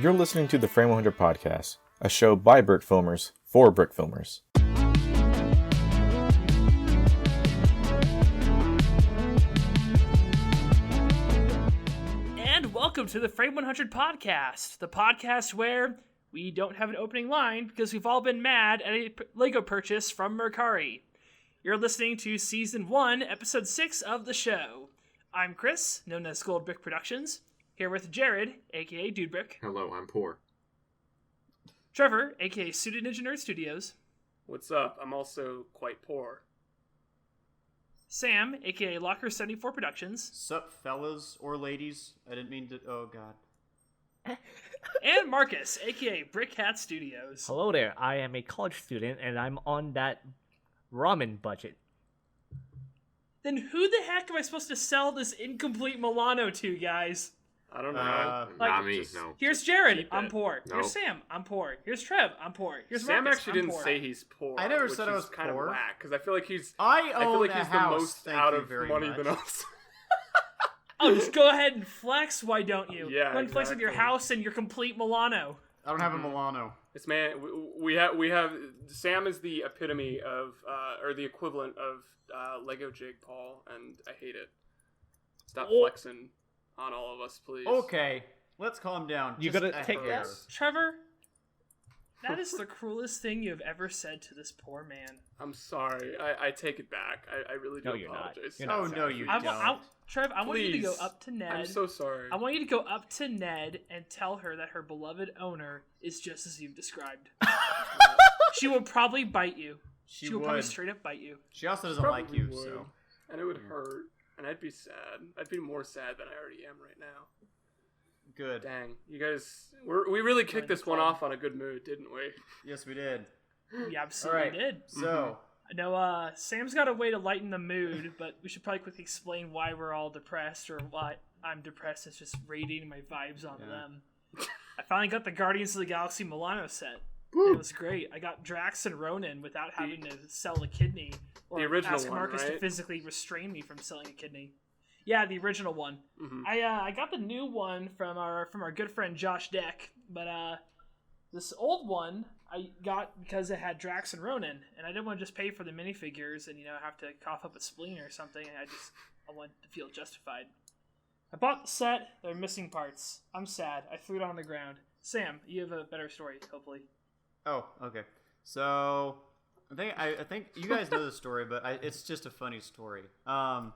You're listening to the Frame100 Podcast, a show by Brickfilmers for Brickfilmers. And welcome to the Frame100 Podcast, the podcast where we don't have an opening line because we've all been mad at a Lego purchase from Mercari. You're listening to Season 1, Episode 6 of the show. I'm Chris, known as Gold Brick Productions, here with Jared, aka Dude Brick. Hello, I'm poor. Trevor, aka Suited Ninja Nerd Studios. What's up? I'm also quite poor. Sam, aka Locker 74 Productions. Sup, fellas or ladies? I didn't mean to. Oh, God. And Marcus, aka Brick Hat Studios. Hello there, I am a college student and I'm on that ramen budget. Then who the heck am I supposed to sell this incomplete Milano to, guys? I don't know. Not me, no. Here's Jared, keep I'm it. poor. No. Here's Sam, I'm poor. Here's Trev, I'm poor. Here's Sam Marcus, actually I'm didn't poor. say he's poor. I never which said I is was kind poor. of whack because I feel like he's. I I feel own like a he's house, the most thank out you of very money much. than us. Oh, just go ahead and flex, why don't you? Yeah, Go ahead and flex with your exactly. house and your complete Milano. I don't have a Milano. This man, we have. Sam is the epitome of, or the equivalent of Lego Jake Paul, and I hate it. Stop flexing on all of us, please. Okay, let's calm down. You Just gotta a take hair. this. Trevor, that is the cruelest thing you've ever said to this poor man. I'm sorry. I take it back. I really do No, you're not. apologize. You're Oh, not no, you I, don't. Trev, I want you to go Please. up to Ned. I'm so sorry. I want you to go up to Ned and tell her that her beloved owner is just as you've described. She will probably bite you. She will probably would. straight up bite you. She also doesn't Probably like you, would. so. And it would hurt. And I'd be sad. I'd be more sad than I already am right now. Good. Dang. You guys, we really kicked this one off on a good mood, didn't we? Yes, we did. We absolutely Alright. did. So, I know Sam's got a way to lighten the mood, but we should probably quickly explain why we're all depressed or why I'm depressed. It's just radiating my vibes on them. I finally got the Guardians of the Galaxy Milano set. It was great. I got Drax and Ronan without having to sell a kidney or The original ask one, Marcus to right? physically restrain me from selling a kidney. Yeah, the original one. Mhm. I got the new one from our good friend Josh Deck, but this old one I got because it had Drax and Ronan, and I didn't want to just pay for the minifigures and have to cough up a spleen or something. I wanted to feel justified. I bought the set. They're missing parts. I'm sad. I threw it on the ground. Sam, you have a better story, hopefully. oh, okay. So, I think you guys know the story, but it's just a funny story. I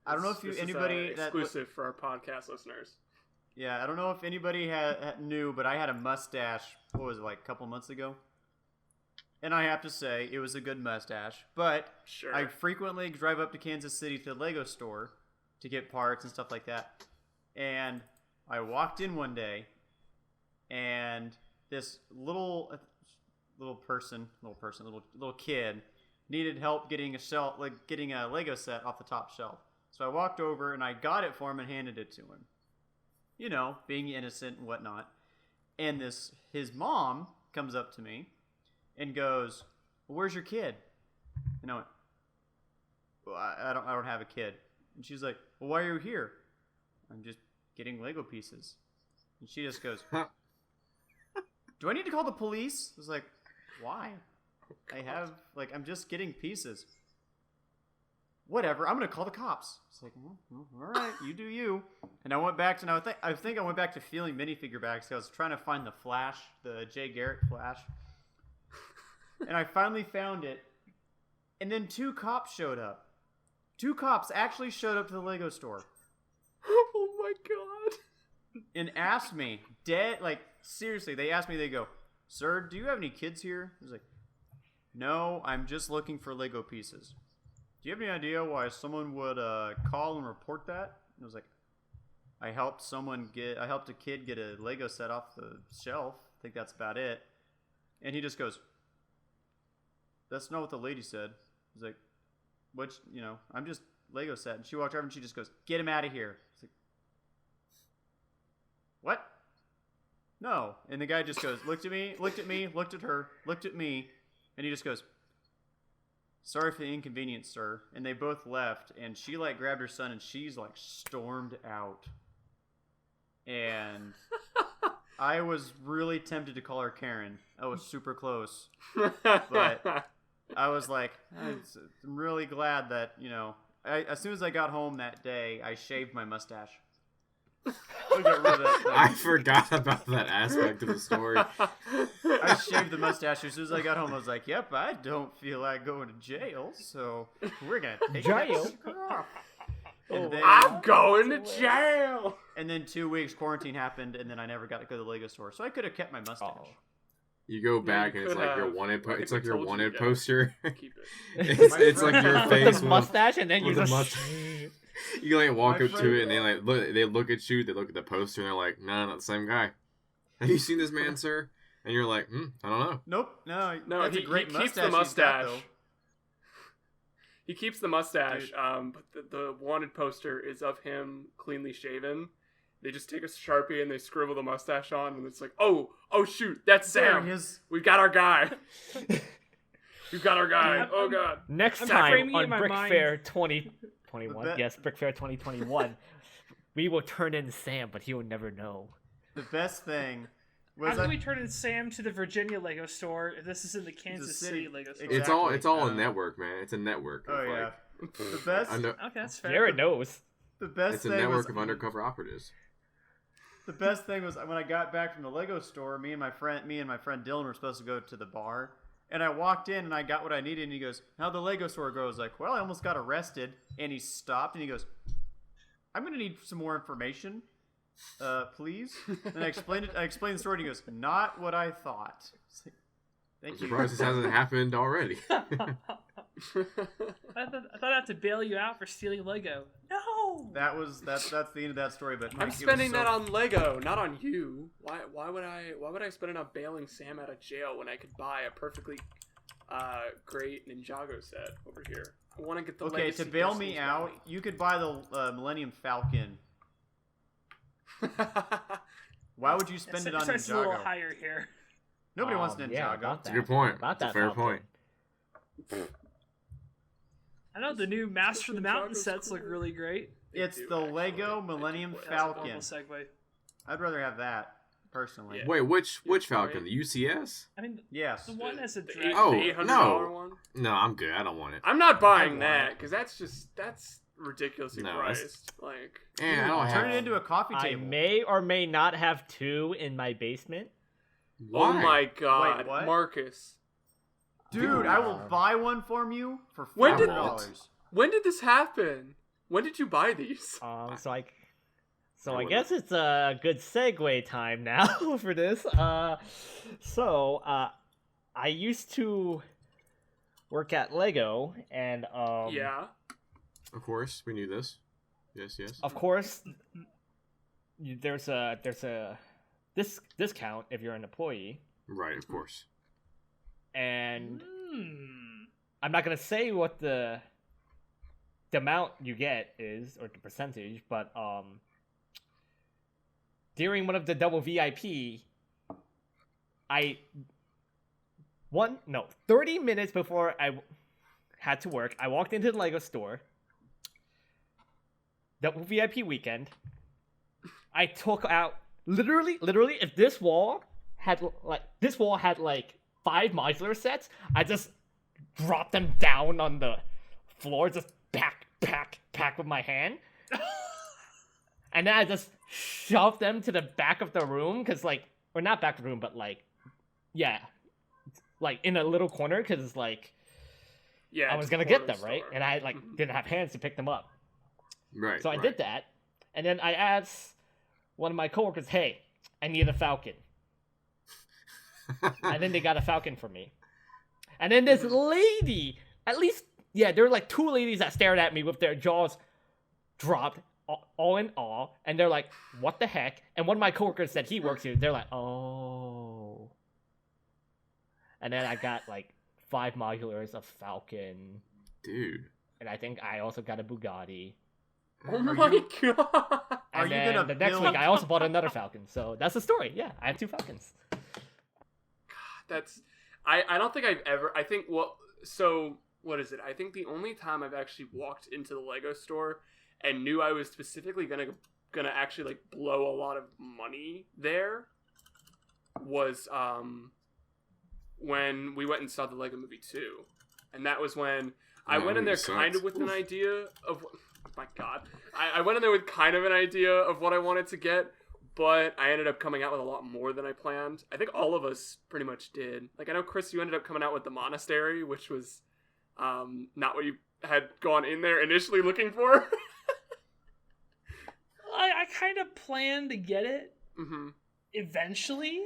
don't know if This is, anybody that exclusive for our podcast listeners. Yeah, I don't know if anybody knew, but I had a mustache, what was it, like a couple months ago? And I have to say, it was a good mustache. But Sure. I frequently drive up to Kansas City to the Lego store to get parts and stuff like that. And I walked in one day, and this little kid needed help getting a Lego set off the top shelf. So I walked over, and I got it for him and handed it to him. You know, being innocent and whatnot. And his mom comes up to me and goes, well, "Where's your kid?" And I went, "Well, I don't have a kid." And she's like, "Well, why are you here?" "I'm just getting Lego pieces." And she just goes, "Do I need to call the police?" I was like, "Why? I'm just getting pieces." "Whatever, I'm gonna call the cops." It's like, well, all right, you do you. And I went back to, I think I went back to feeling minifigure bags. I was trying to find the Flash, the Jay Garrett Flash, and I finally found it. And then 2 cops showed up. 2 cops actually showed up to the Lego store Oh my god. and asked me, seriously, they asked me. They go, "Sir, do you have any kids here?" I was like, "No, I'm just looking for Lego pieces. Do you have any idea why someone would call and report that?" And I was like, I helped a kid get a Lego set off the shelf. I think that's about it. And he just goes, "That's not what the lady said." I was like, I'm just Lego set. And she walked over and she just goes, "Get him out of here." I was like, "What?" "No." And the guy just goes, looked at me, looked at her, looked at me, and he just goes, "Sorry for the inconvenience, sir." And they both left, and she grabbed her son and she's stormed out. And I was really tempted to call her Karen. I was super close. But I was like, I'm really glad that, as soon as I got home that day, I shaved my mustache. To get rid of that thing. I forgot about that aspect of the story. I shaved the mustache as soon as I got home. I was like, yep, I don't feel like going to jail, so we're going to take Jail? that sucker off. And then, I'm going to jail. and then 2 weeks quarantine happened, and then I never got to go to the Lego store, so I could have kept my mustache. Oh. You go Yeah, back you and it's could like your have. wanted. I think It's I like your told you wanted to poster. Keep it. It's like your With face the mustache, and then you with the just. mustache. You like walk My up to friend- it and they look at you. They look at the poster and they're like, "No, not the same guy. Have you seen this man, sir?" And you're like, I don't know." Nope, no, No, that's he a great keeps the he's got, mustache. though. He keeps the mustache, Dude. but the wanted poster is of him cleanly shaven. They just take a Sharpie and they scribble the mustache on, and it's like, oh shoot, that's There Sam. he is. We've got our guy. We've got our guy. I'm- Oh god. Next I'm time framing it on in my Brick mind. Fair 2021, The be- yes, Brick Fair 2021, we will turn in Sam, but he will never know. The best thing How was can we turn in Sam to the Virginia Lego store if this is in the Kansas city. City Lego store? Exactly. It's all a Uh, network, man. It's a network. Oh of, yeah, like, the best. under, Okay, that's fair. Jared knows. The best it's a thing network was of undercover operatives. the best thing was when I got back from the Lego store. Me and my friend Dylan were supposed to go to the bar, and I walked in and I got what I needed. And he goes, "How the Lego store goes?" Like, well, I almost got arrested. And he stopped and he goes, "I'm gonna need some more information, please." And I explained it. I explained the story. And he goes, "Not what I thought." It's like, I'm Thank you. surprised this hasn't happened already. I thought I had to bail you out for stealing Lego. No. That's the end of that story. But I'm Mike, it was spending so- that on Lego, not on you. Why would I spend it on bailing Sam out of jail when I could buy a perfectly great Ninjago set over here? I want to get the Okay, Legacy to bail Destiny's me out, Bounty. you could buy the Millennium Falcon. Why would you spend it on Starts a little Ninjago? higher here. Nobody wants Ninjago. Yeah, about It's a that. good point. About It's a that fair Falcon. point. I know the new Master of the Mountain Ninjago's sets look cool. really great. It's They do, the actually. Lego They do Millennium play. That's a Falcon. horrible segue. I'd rather have that personally. Yeah. Wait, which It's Falcon? great. The UCS? I mean, Yes. the one has a The dragon. Oh, $800 no. one. No, I'm good. I don't want it. I'm not buying want that it. because that's ridiculously No, that's- priced. Like, And I don't Turn have. it into a coffee I table. may or may not have two in my basement. Why? oh my god, what? Marcus, Dude, I will buy one from you for When did- $5. when did this happen? When did you buy these? So I I guess it's a good segue time now for this. I used to work at Lego, and Yeah. Of course, we knew this. Yes. of course, there's a discount if you're an employee, Right, of course. and Hmm. I'm not gonna say what the amount you get is or the percentage, but during one of the double VIP, 30 minutes before I had to work, I walked into the Lego store. Double VIP weekend. I took out literally, if this wall had like 5 modular sets, I just dropped them down on the floor, just pack with my hand. And then I just shoved them to the back of the room, or not back of the room, but in a little corner, because Yeah. I was it's gonna a get corner them, right? store. And I Mhm. didn't have hands to pick them up. Right. So I right. did that, and then I asked one of my coworkers, "Hey, I need a Falcon," and then they got a Falcon for me. And then this lady, there were like 2 ladies that stared at me with their jaws dropped, all in awe, and they're like, "What the heck?" And one of my coworkers said he works here. They're like, "Oh," and then I got like 5 modulars of Falcon, Dude. and I think I also got a Bugatti. Oh my god. Are And you then gonna the next build- week, I also bought another Falcon. So that's the story. Yeah, I have 2 Falcons. That's I don't think I've ever I think what is it? I think the only time I've actually walked into the Lego store and knew I was specifically gonna actually like blow a lot of money there was when we went and saw the Lego Movie 2. And that was when I went in there kind of with an idea of... Oh my god. I went in there with kind of an idea of what I wanted to get, but I ended up coming out with a lot more than I planned. I think all of us pretty much did. Like, I know, Chris, you ended up coming out with the monastery, which was not what you had gone in there initially looking for. I kind of planned to get it Mm-hmm. eventually,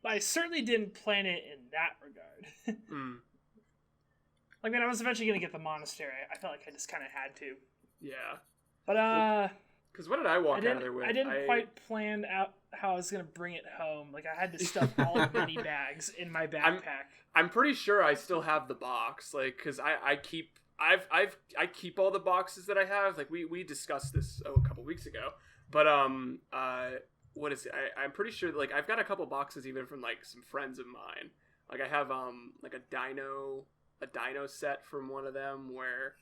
but I certainly didn't plan it in that regard. Mm. Like, when I was eventually going to get the monastery, I felt like I just kind of had to. Yeah. But, Because what did I walk out of there with? I didn't quite plan out how I was going to bring it home. Like, I had to stuff all the mini bags in my backpack. I'm pretty sure I still have the box, like, because I keep all the boxes that I have. Like, we discussed this a couple weeks ago, but what is it? I'm pretty sure, like, I've got a couple boxes even from like some friends of mine. Like, I have like a dino set from one of them where,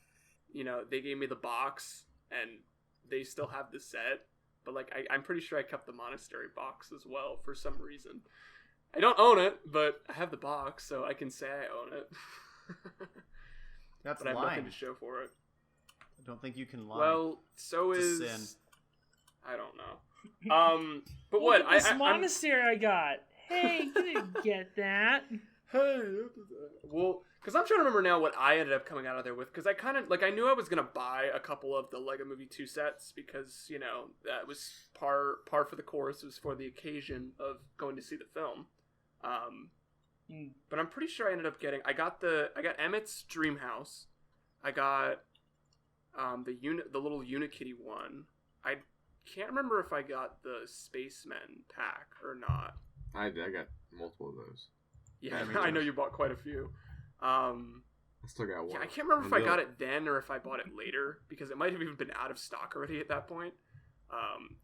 you know, they gave me the box and they still have the set, but like I'm pretty sure I kept the monastery box as well for some reason. I don't own it, but I have the box, so I can say I own it. That's but I have lying. nothing to show for it. I don't think you can lie. Well, so It's a is sin. I don't know. But what Look at this monastery I got. Hey, you didn't get that. Hey, well, because I'm trying to remember now what I ended up coming out of there with, because I kind of, like, I knew I was going to buy a couple of the Lego Movie 2 sets, because, you know, that was par for the course. It was for the occasion of going to see the film. But I'm pretty sure I ended up getting, I got Emmett's Dream House. I got the little Unikitty one. I can't remember if I got the Spacemen pack or not. I got multiple of those. Yeah, I know you bought quite a few. I still got one. Yeah, I can't remember if I got it then or if I bought it later, because it might have even been out of stock already at that point.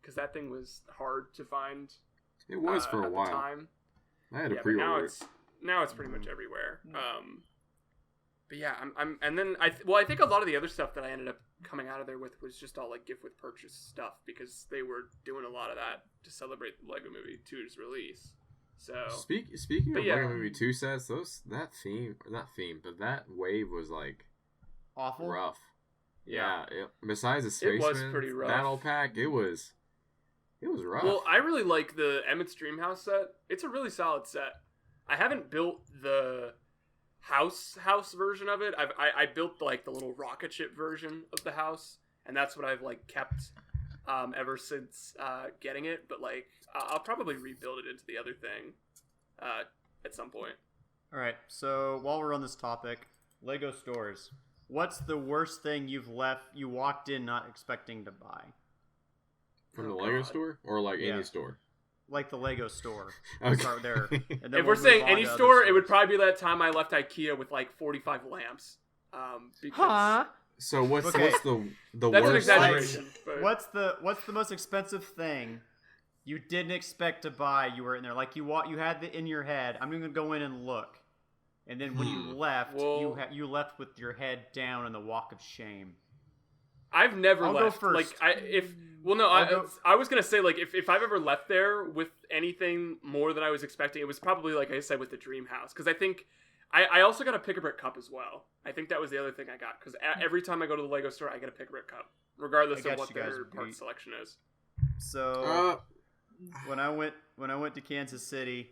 Because that thing was hard to find. It was for a at while. the time. I had a But pre-order. now it's pretty much everywhere. But yeah, and then I think a lot of the other stuff that I ended up coming out of there with was just all like gift with purchase stuff, because they were doing a lot of that to celebrate the Lego Movie 2's release. So Speaking of yeah. Lego Movie 2 sets, that wave was like Awful. rough. yeah. Besides the It was Spaceman pretty rough. battle pack, it was rough. Well, I really like the Emmett's Dreamhouse set. It's a really solid set. I haven't built the house version of it. I built like the little rocket ship version of the house, and that's what I've like kept ever since getting it. But like I'll probably rebuild it into the other thing at some point. All right. So while we're on this topic, Lego stores. What's the worst thing you walked in not expecting to buy? From the Oh, Lego God. store or like Yeah. any store? Like the Lego store. Okay. Start there. And then If we'll we're saying move on any to other store, it would stores. probably be that time I left IKEA with like 45 lamps. Because Huh? So what's Okay. the that's an worst? exaggeration. But What's the most expensive thing you didn't expect to buy? You were in there, like you had it in your head. I'm gonna go in and look, and then when you left, Well- you left with your head down in the walk of shame. I've never I'll go left. first. I was gonna say like if I've ever left there with anything more than I was expecting, it was probably like I said with the Dream House, because I think I also got a Pick-a-Brick cup as well. I think that was the other thing I got, because every time I go to the Lego store, I get a Pick-a-Brick cup, regardless I of guess what you guys their would part be- selection is. So when I went to Kansas City,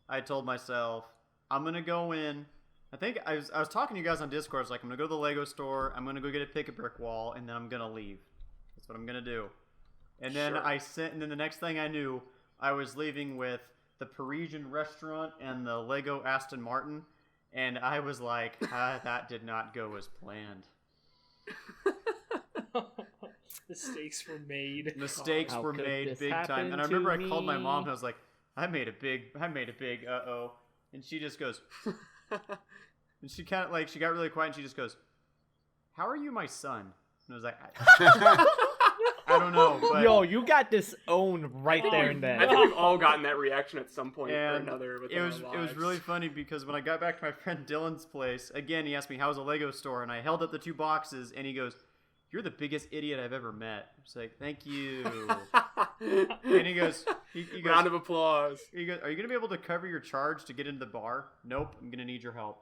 I told myself I'm gonna go in. I think I was talking to you guys on Discord. I was like, I'm gonna go to the Lego store. I'm gonna go get a Pick-a-Brick wall, and then I'm gonna leave. That's what I'm gonna do. And then Sure. and then the next thing I knew, I was leaving with the Parisian restaurant and the Lego Aston Martin, and I was like, that did not go as planned. Mistakes were made. Mistakes How were could made this big time. happen And I remember I to called my mom me? and I was like, I made a big uh-oh. And she just goes, and she kind of like, she got really quiet and she just goes, how are you my son? And I was like, I don't know. But Yo, you got this owned right there and I then. think we've all gotten that reaction at some point or and another. it Within was our it was lives. really funny because when I got back to my friend Dylan's place, again, he asked me, how's a Lego store? And I held up the two boxes and he goes, "You're the biggest idiot I've ever met." It's like, "Thank you." And he goes, Round of applause. he goes, "Are you gonna be able to cover your charge to get into the bar?" "Nope, I'm gonna need your help."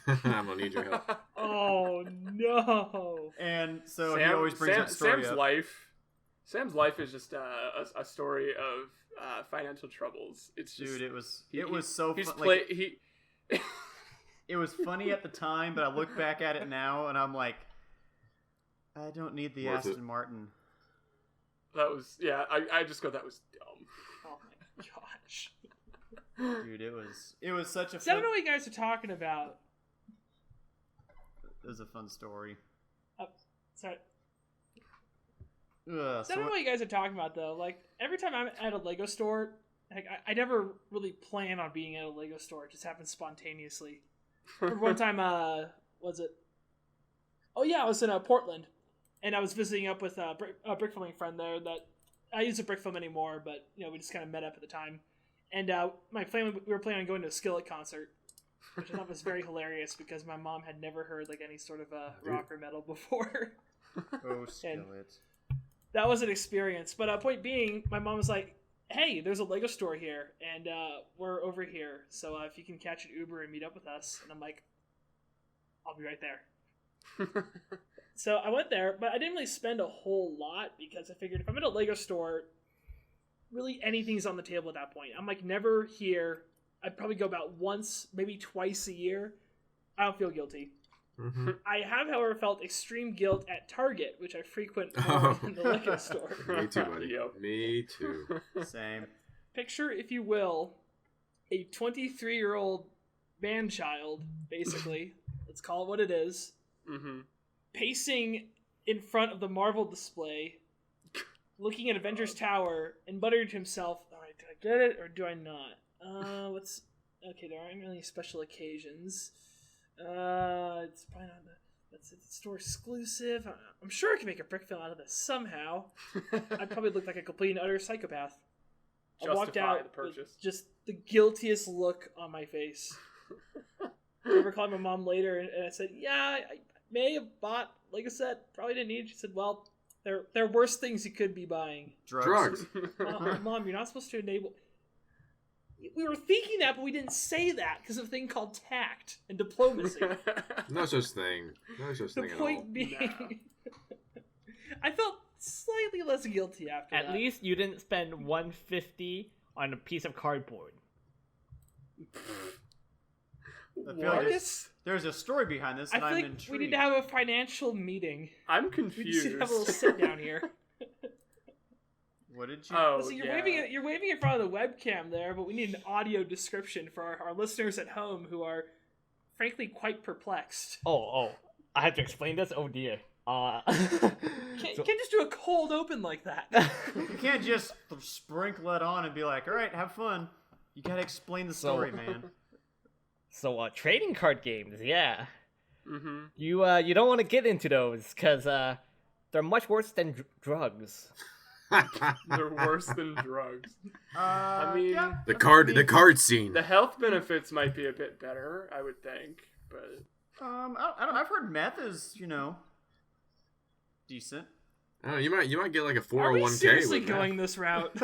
I'm gonna need your help. Oh no! And so he always brings that story up. Sam's life is just a story of financial troubles. It's just, Dude, it was so he's fun. It was funny at the time, but I look back at it now and I'm like, I don't need the Worth it. Aston Martin. that was I just go, that was dumb. Oh my gosh! Dude, it was such a So I fun, don't know what you guys are talking about. it was a fun story. Sorry. Ugh, So I so don't know what you guys are talking about though. Like every time I'm at a Lego store, like I never really plan on being at a Lego store. It just happens spontaneously. Remember one time, was it? Oh yeah, I was in Portland, and I was visiting up with a brickfilming friend there. That I use a brickfilm anymore, but we just kind of met up at the time. And my family, we were planning on going to a Skillet concert, which I thought was very hilarious because my mom had never heard like any sort of rock or metal before. oh, Skillet. That was an experience. But point being, my mom was like, "Hey, there's a Lego store here, and we're over here. So if you can catch an Uber and meet up with us," and I'm like, "I'll be right there." So I went there, but I didn't really spend a whole lot because I figured if I'm at a Lego store, really anything's on the table at that point. I'm like never here. I'd probably go about once, maybe twice a year. I don't feel guilty. Mm-hmm. I have, however, felt extreme guilt at Target, which I frequent more than the Lego store. Me too, buddy. Yep. Me too. Same. Picture, if you will, a 23-year-old man-child, basically. Let's call it what it is. Mm-hmm. Pacing in front of the Marvel display, looking at Avengers Tower, and muttering to himself, "All right, do I get it or do I not? Okay, there aren't really special occasions. It's probably not that's a store exclusive. I'm sure I can make a brick film out of this somehow." I probably look like a complete and utter psychopath. I walked Justify out the purchase. with just the guiltiest look on my face. I remember calling my mom later and I said, "Yeah, I may have bought like a set. Probably didn't need it." She said, "Well, there are worse things you could be buying." Drugs. Mom, you're not supposed to enable. We were thinking that, but we didn't say that because of a thing called tact and diplomacy. No such thing. No such The thing at all. point being, I felt slightly less guilty after that. At least you didn't spend $150 on a piece of cardboard. I feel like Marcus, there's a story behind this, I and feel I'm like intrigued. we need to have a financial meeting. I'm We confused. just need to have a little sit down here. What did you? Oh, Listen, you're yeah. waving in front of the webcam there, but we need an audio description for our listeners at home who are, frankly, quite perplexed. Oh, I have to explain this? Oh dear. Can't just do a cold open like that. You can't just sprinkle it on and be like, "All right, have fun." You gotta explain the story, man. So, trading card games, yeah. Mm-hmm. You don't want to get into those, because they're much worse than drugs. They're worse than drugs. I mean, yeah, the card scene. the health benefits might be a bit better, I would think, but I don't. I've heard meth is, decent. Oh, you might get like a Are we 401k seriously with that. going this route?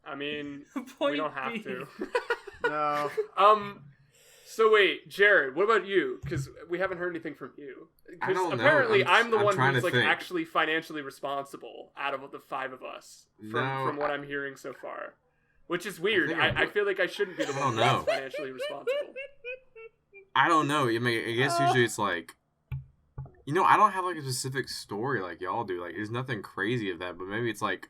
I mean, Point we don't have being- to. No. So wait, Jared, what about you? Because we haven't heard anything from you. I Because don't know. apparently I'm the I'm one trying who's to like think. actually financially responsible out of the five of us from what I'm hearing so far, which is weird. think I feel like I shouldn't be the one don't know. who's financially responsible. I don't know. I mean, I guess usually it's like, I don't have like a specific story like y'all do. Like, there's nothing crazy of that, but maybe it's like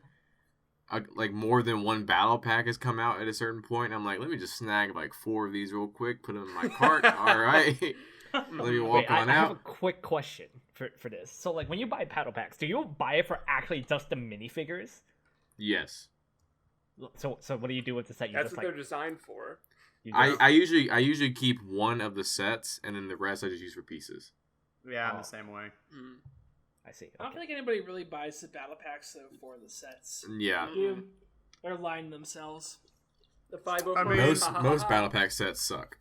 more than one battle pack has come out at a certain point. I'm like, let me just snag like 4 of these real quick, put them in my cart. All right, let me walk Wait, on I out. have a quick question for this. So, like, when you buy battle packs, do you buy it for actually just the minifigures? Yes, So what do you do with the set? You That's just what they're designed for. you I just- usually keep one of the sets, and then the rest I just use for pieces. Yeah, I'm Oh. the same way. Mm. I see. I don't think anybody really buys the battle packs though for the sets. Yeah, They do. They're lying themselves. The 504. I mean- most battle pack sets suck.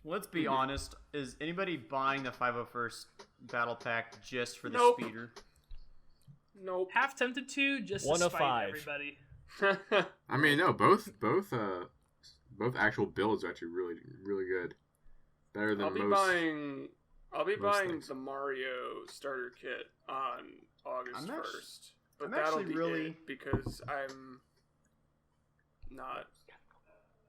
Let's be honest. Is anybody buying the 501st Battle Pack just for the Nope. speeder? Nope. Half tempted to, just One to of spite five. everybody. I mean, no, both actual builds are actually really, really good. Better than I'll be most. buying most things. the Mario starter kit on August I'm actu- 1st. But I'm that'll actually be really- it because I'm not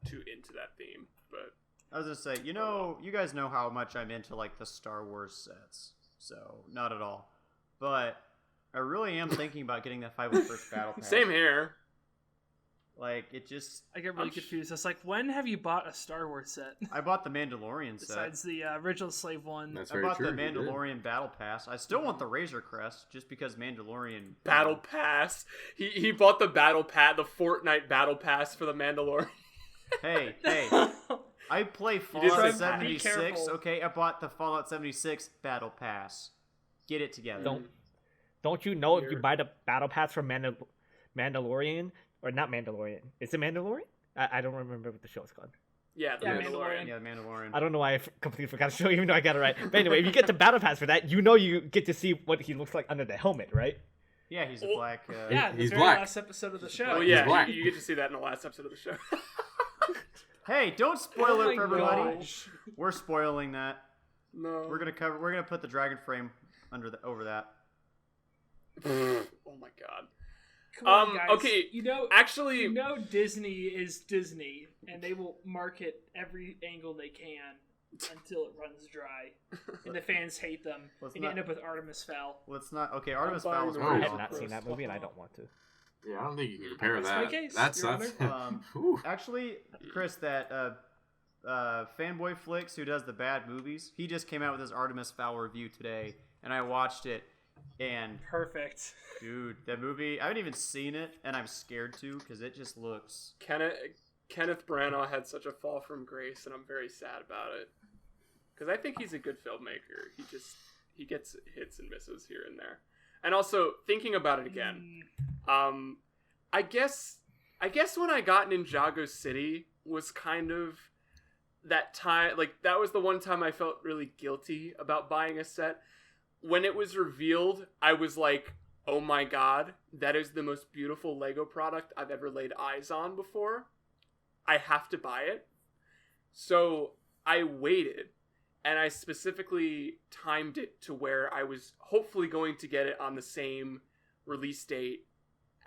too into that theme. But I was gonna say, you guys know how much I'm into like the Star Wars sets, so not at all. But I really am thinking about getting that 501st Battle Pack. same here. Like it just, I get really confused. It's like, when have you bought a Star Wars set I bought the Mandalorian set. besides the original Slave one? That's I very bought true. the you did. Mandalorian Battle Pass. I still want the Razor Crest just because Mandalorian Battle Pass. He bought the Battle Pass, the Fortnite Battle Pass for the Mandalorian. Hey, I play did Fallout say 76. careful. Okay, I bought the Fallout 76 Battle Pass. Get it together. Don't you know if you You're- buy the battle pass for Mandalorian or not Mandalorian? Is it Mandalorian? I don't remember what the show's called. Yeah, the Yeah, Mandalorian. Yeah, Mandalorian. I don't know why I completely forgot the show, even though I got it right. But anyway, if you get the battle pass for that, you get to see what he looks like under the helmet, right? Yeah, he's a Oh, black. Yeah, the He's very black. last episode of the show. Well, He's yeah, black. you get to see that in the last episode of the show. Hey, don't spoil Oh it my for everybody. gosh. We're spoiling that. No. We're gonna put the dragon frame over that. Oh my god. Come on, guys. okay, Actually, you know Disney is Disney, and they will market every angle they can until it runs dry, and the fans hate them, Let's and you not- end up with Artemis Fowl. Let's not. Okay, Artemis buying Fowl is the I Oh. pretty have Razor not awesome. seen that movie, and I don't want to. Yeah, I don't think you can compare That's that. my case, That's Your that's. Honor. Whew. Actually, Chris, that Fanboy Flicks, who does the bad movies, he just came out with his Artemis Fowl review today, and I watched it, and Perfect. dude, that movie, I haven't even seen it, and I'm scared to, because it just looks... Kenneth Branagh had such a fall from grace, and I'm very sad about it. Because I think he's a good filmmaker. He gets hits and misses here and there. And also, thinking about it again, I guess when I got Ninjago City was kind of that time, like that was the one time I felt really guilty about buying a set. When it was revealed, I was like, oh my god, that is the most beautiful Lego product I've ever laid eyes on before. I have to buy it. So I waited, and I specifically timed it to where I was hopefully going to get it on the same release date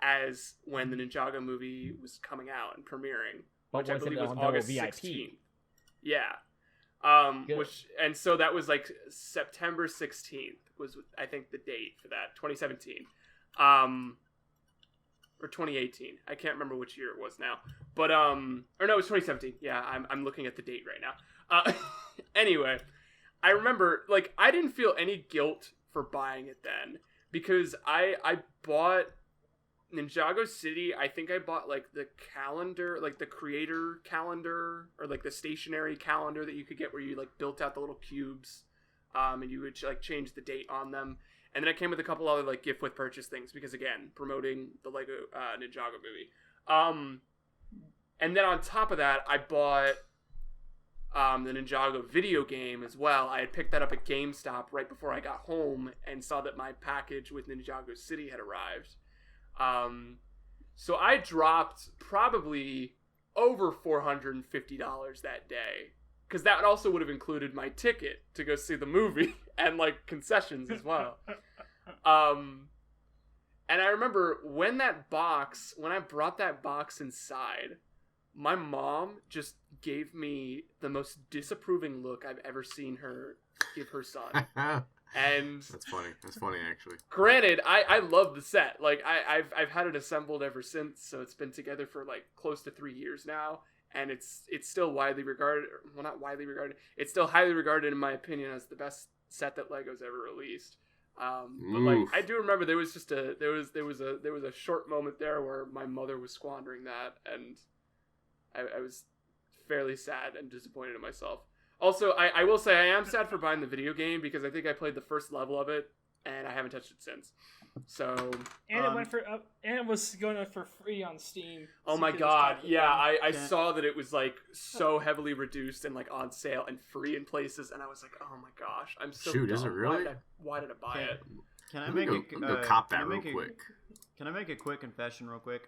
as when the Ninjago movie was coming out and premiering, But which I was believe it was on the August VIP? 16th. Yeah. Good. And so that was like September 16th was, I think, the date for that, 2017. Or 2018. I can't remember which year it was now. But, or no, it was 2017. Yeah, I'm looking at the date right now. Anyway, I remember, like, I didn't feel any guilt for buying it then, because I bought Ninjago City. I think I bought, like, the calendar, like, the creator calendar, or, like, the stationary calendar that you could get where you, like, built out the little cubes, and you would, like, change the date on them. And then I came with a couple other, like, gift with purchase things, because, again, promoting the Lego Ninjago movie. And then on top of that, I bought the Ninjago video game as well. I had picked that up at GameStop right before I got home and saw that my package with Ninjago City had arrived. So I dropped probably over $450 that day, because that also would have included my ticket to go see the movie and, like, concessions as well. And I remember when I brought that box inside, my mom just gave me the most disapproving look I've ever seen her give her son. And That's funny. That's funny, actually. granted, I love the set. Like, I've had it assembled ever since, so it's been together for, like, close to 3 years now, and it's still widely regarded. Well, not widely regarded. It's still highly regarded, in my opinion, as the best set that Lego's ever released. But, like, Oof. I do remember there was a short moment there where my mother was squandering that, and I was fairly sad and disappointed in myself. Also, I will say I am sad for buying the video game, because I think I played the first level of it, and I haven't touched it since. So And it went for and it was going up for free on Steam. oh so my you could just god, copy it yeah, down. I saw that it was like so heavily reduced and like on sale and free in places, and I was like, oh my gosh, I'm so Shoot, is dumb. it really? Why did I buy it? Can I Let me make go cop that real quick? quick. Can I make a quick confession real quick?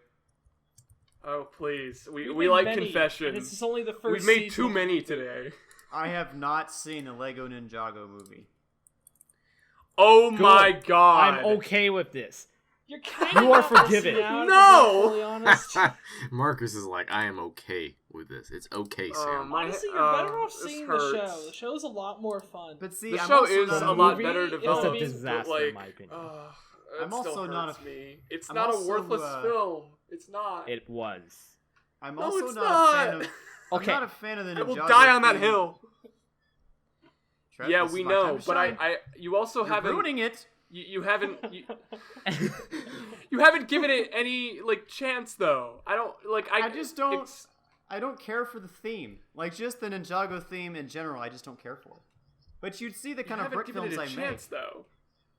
Oh please, we made like many, confessions. and this is only the We've first. made season. too many today. I have not seen a Lego Ninjago movie. Oh my Good. god, I'm okay with this. You're kind You of are forgiven. No! Fully honest. Marcus is like, I am okay with this. It's okay, Sam. Honestly, you're better off this seeing hurts. the show. The show's a lot more fun. But see, The I'm show also is not a lot movie better is a developed. disaster, but, in my opinion. I'm also not a- me. It's I'm not also, a worthless film. It's not. It was. I'm No, also it's not a fan not. of. Okay. I'm not a fan of the Ninjago. I will die on that theme. hill. Trev, Yeah, this is we my time know, to but shine. you also You're haven't ruining it. you haven't you haven't given it any like chance though. I don't like I just don't. it's- I don't care for the theme. Like just the Ninjago theme in general, I just don't care for. But you'd see the kind you of haven't brick given films it a I chance make. though.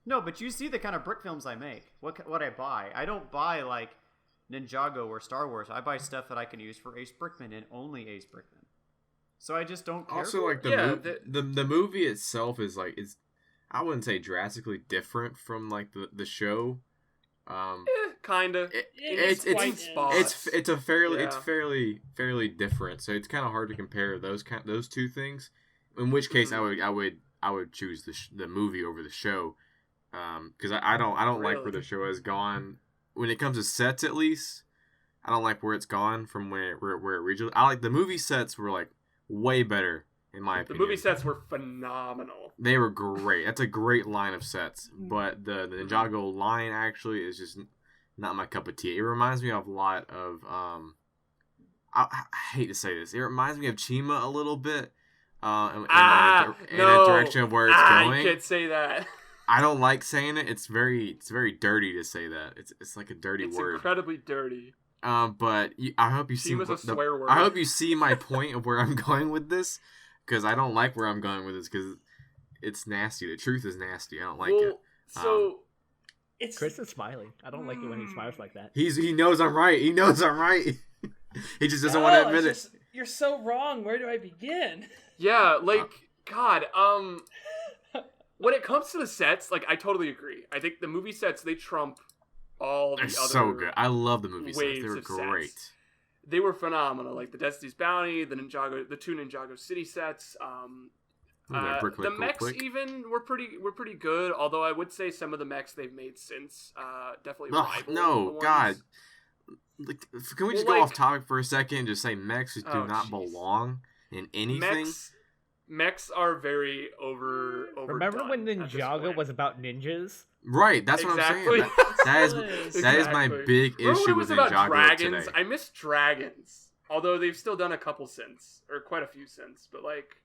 No, but you see the kind of brick films I make. What I buy. I don't buy like Ninjago or Star Wars. I buy stuff that I can use for Ace Brickman and only Ace Brickman. So I just don't care. Also, for like it. the movie itself is like I wouldn't say drastically different from like the show. Kinda. It's a fairly it's Yeah. fairly different. So it's kind of hard to compare those two things. In which case, I would choose the movie over the show, because I don't like where Really? the show has gone when it comes to sets. At least I don't like where it's gone from where it originally. I like the movie sets were like way better in my The opinion. movie sets were phenomenal. They were great. That's a great line of sets. But the Ninjago line actually is just not my cup of tea. It reminds me of a lot of I hate to say this. It reminds me of Chima a little bit. In a direction of where it's going. You can't say that. I don't like saying it. It's very dirty to say that. It's like a dirty It's word. incredibly dirty. But I hope you see. Chima's a swear word. I hope you see my point of where I'm going with this, because I don't like where I'm going with this because it's nasty. The truth is nasty. I don't like it. So It's Chris is smiling. I don't like it when he smiles like that. He knows I'm right. He knows I'm right. He just doesn't No, want to it's admit it. just- You're so wrong. Where do I begin? yeah, like God. When it comes to the sets, like I totally agree. I think the movie sets they trump all the They're other. so good. I love the movie sets. waves They were of great. sets. They were phenomenal. Like the Destiny's Bounty, the two Ninjago City sets. The mechs even were pretty good. Although I would say some of the mechs they've made since definitely rival the no, ones. God. Like, can we just Well, go like- off topic for a second and just say mechs do Oh, not jeez. belong in anything? Mechs are very overdone Remember when at this Ninjago point. was about ninjas? Right, that's Exactly. what I'm saying. That is my Exactly. big Remember when issue it was with about Ninjago dragons? today. I miss dragons. Although they've still done a couple since, or quite a few since, but like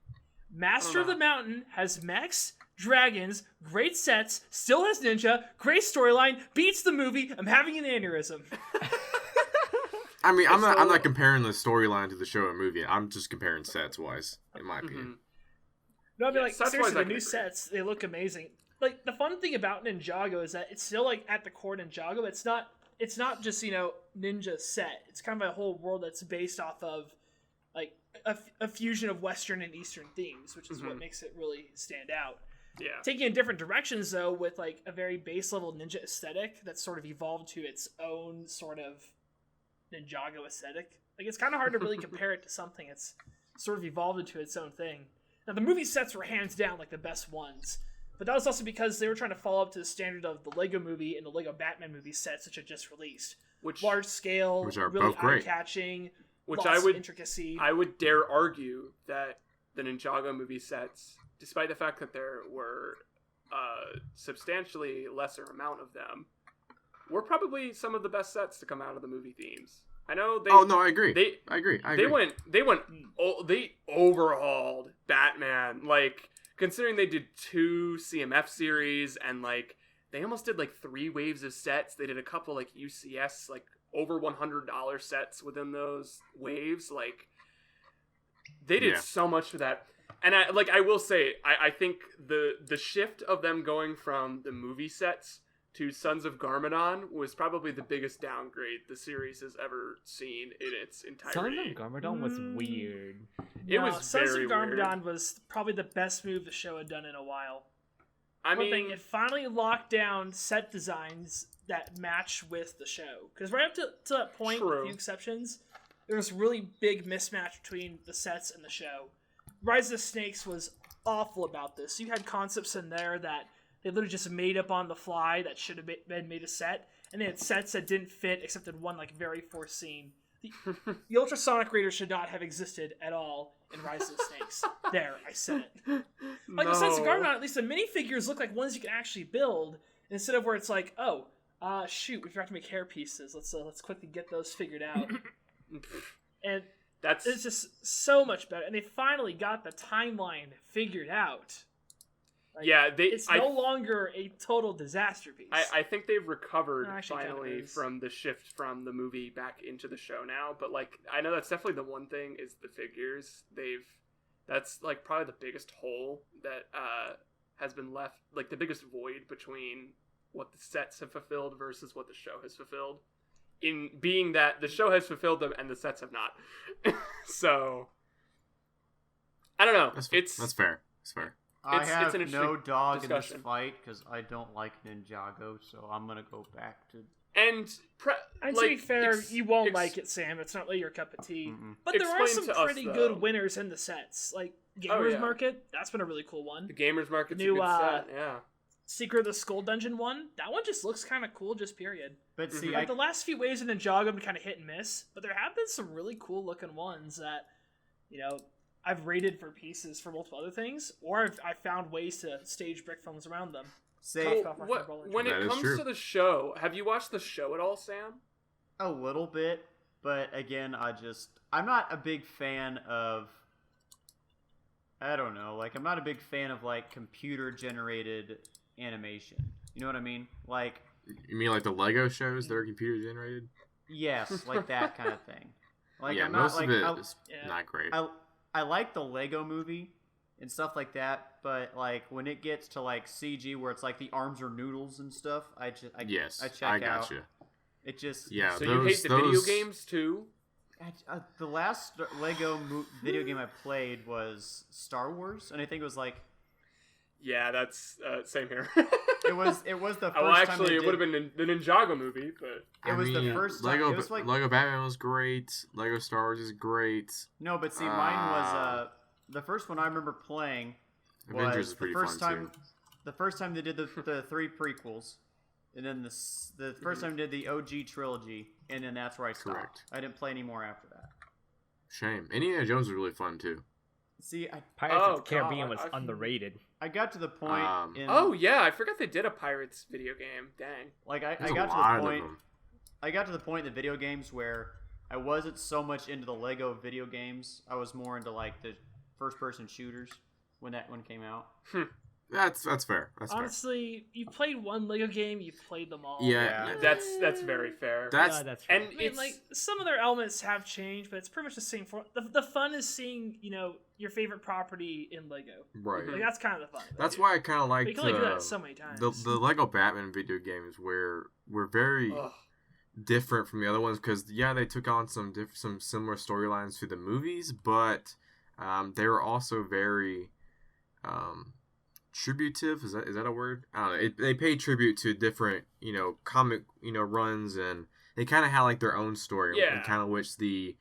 Master of know. the Mountain has mechs, dragons, great sets, still has ninja, great storyline, beats the movie. I'm having an aneurysm. I mean, I'm So- not comparing the storyline to the show or movie. I'm just comparing sets wise, in my opinion. No, I mean, Yeah, like, sets-wise, seriously, I the can new agree. sets, they look amazing. Like, the fun thing about Ninjago is that it's still, like, at the core Ninjago. It's not just, ninja set. It's kind of a whole world that's based off of, like, a fusion of Western and Eastern themes, which is what makes it really stand out. yeah. Taking in different directions, though, with, like, a very base-level ninja aesthetic that's sort of evolved to its own sort of Ninjago aesthetic. Like, it's kind of hard to really compare it to something that's sort of evolved into its own thing. Now, the movie sets were hands down, like, the best ones. But that was also because they were trying to follow up to the standard of the Lego movie and the Lego Batman movie sets, which had just released. Which Large scale, Which are really both great. eye-catching, Which lots I of would- intricacy. I would dare argue that the Ninjago movie sets, despite the fact that there were a substantially lesser amount of them, were probably some of the best sets to come out of the movie themes. I know they. Oh no, I agree. They I agree. they overhauled Batman. Like, considering they did 2 CMF series and like they almost did like 3 waves of sets. They did a couple like UCS like over $100 sets within those waves. Like, they did Yeah. so much for that. And I will say, I think the shift of them going from the movie sets to Sons of Garmadon was probably the biggest downgrade the series has ever seen in its entirety. Sons of Garmadon was weird. It No, was Sons very of weird. Garmadon was probably the best move the show had done in a while. I One mean, thing, it finally locked down set designs that match with the show. Because right up to that point, with a True. few exceptions, there was really big mismatch between the sets and the show. Rise of the Snakes was awful about this. You had concepts in there that they literally just made up on the fly that should have been made a set, and they had sets that didn't fit except in one like very forced scene. The ultrasonic Raider should not have existed at all in Rise of the Snakes. There, I said it. Like the Sons of Garmadon, at least the minifigures look like ones you can actually build, instead of where it's like, oh, shoot, we forgot to make hair pieces. Let's quickly get those figured out. And it's just so much better. And they finally got the timeline figured out. Like, yeah, it's no longer a total disaster piece. I think they've recovered No, actually, finally kind of is. from the shift from the movie back into the show now. But like, I know that's definitely the one thing is the figures. That's like probably the biggest hole that has been left, like the biggest void between what the sets have fulfilled versus what the show has fulfilled. In being that the show has fulfilled them and the sets have not. So I don't know. That's fair. That's fair. I It's have an no interesting dog in discussion. this fight because I don't like Ninjago, so I'm gonna go back to. And And to be fair, you won't like it, Sam. It's not really your cup of tea. Mm-mm. But there are Explain some to us, pretty though. good winners in the sets. Like Gamerz yeah. Market, that's been a really cool one. the Gamerz Market's New, a good set. Yeah. Secret of the Skull Dungeon one, that one just looks kind of cool, just period. But see, Like the last few waves in Ninjago have been kind of hit and miss, but there have been some really cool looking ones that, I've rated for pieces for multiple other things, or I've found ways to stage brick films around them. say Cough, cough, What, roll when That it is comes true. to the show, have you watched the show at all, Sam? a little bit, but again, I'm not a big fan of. I don't know, like I'm not a big fan of like computer generated animation. You know what I mean? Like, You mean like the Lego shows that are computer generated? yes, like that kind of thing. Like yeah, I'm not most like of it I, is Yeah. not great. I like the Lego movie and stuff like that, but like when it gets to like CG where it's like the arms are noodles and stuff, I yes, check I out. gotcha. It just Yeah, So you hate the video games too? The last Lego video game I played was Star Wars, and I think it was like Yeah, that's same here. it was the first well, time actually, they it would have did- been the Ninjago movie, but It was the first time. Lego, It was like Lego Batman was great. Lego Star Wars is great. no, but see, mine was the first one I remember playing Avengers was is the pretty first fun time. too. The first time they did the three prequels, and then the first time they did the OG trilogy, and then that's where I stopped. Correct. I didn't play any more after that. Shame. Indiana Jones was really fun too. See, Pirates Oh, of the Caribbean God, was underrated. I got to the point in oh yeah, I forgot they did a Pirates video game. Dang. like I There's a got to lot the of point. them. I got to the point in the video games where I wasn't so much into the Lego video games. I was more into like the first-person shooters when that one came out. That's fair. That's Honestly, you've played one Lego game, you've played them all. Yeah. That's very fair. That's That's and right. I mean, it's like some of their elements have changed, but it's pretty much the same. The fun is seeing your favorite property in Lego. right. Like that's kind of the fun. That's why I kind of But liked you can only do that so many times. the Lego Batman video games were very ugh. different from the other ones because they took on some similar storylines to the movies, but they were also very tributive. Is that a word? I don't know. They paid tribute to different comic runs, and they kind of had like their own story. Yeah. And kind of which the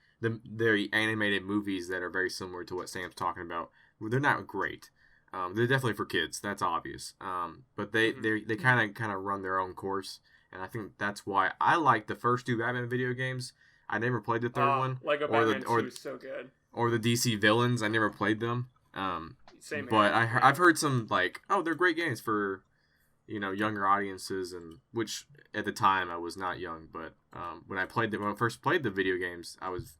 animated movies that are very similar to what Sam's talking about. They're not great. They're definitely for kids. That's obvious. But they kind of run their own course, and I think that's why I like the first two Batman video games. I never played the third one. Lego or Batman the 2 is so good. or the DC villains. I never played them. Same. But here. I've heard some like, they're great games for younger audiences, and which at the time I was not young, but when I first played the video games, I was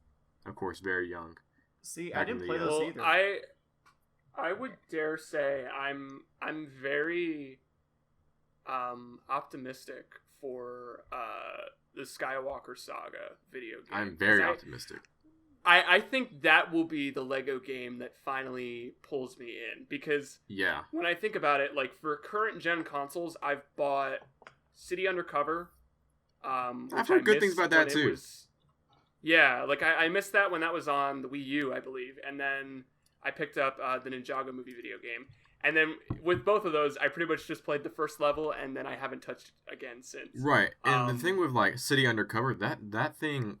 of course very young. See, Back I in didn't the, play those Well, either. I would dare say I'm very optimistic for the Skywalker Saga video game. I'm very 'Cause optimistic. I think that will be the Lego game that finally pulls me in, because Yeah. when I think about it, like for current gen consoles, I've bought City Undercover. I've heard good things about that too. Yeah, like I missed that when that was on the Wii U, I believe, and then I picked up the Ninjago movie video game, and then with both of those, I pretty much just played the first level, and then I haven't touched again since. Right, and the thing with like City Undercover, that thing,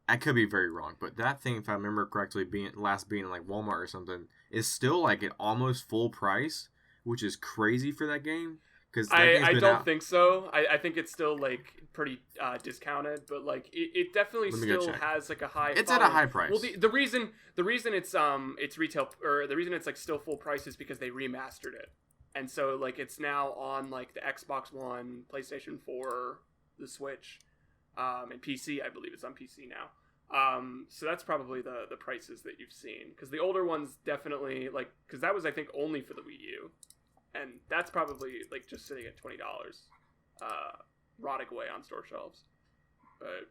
I could be very wrong, but that thing, if I remember correctly, being in like Walmart or something, is still like at almost full price, which is crazy for that game. I don't think so. I think it's still like pretty discounted, but like it definitely still has like a high. It's at a high price. Well, the reason it's retail, or the reason it's like still full price is because they remastered it, and so like it's now on like the Xbox One, PlayStation 4, the Switch, and PC. I believe it's on PC now. So that's probably the prices that you've seen, because the older ones definitely like, because that was I think only for the Wii U. And that's probably like just sitting at $20, rotting away on store shelves. But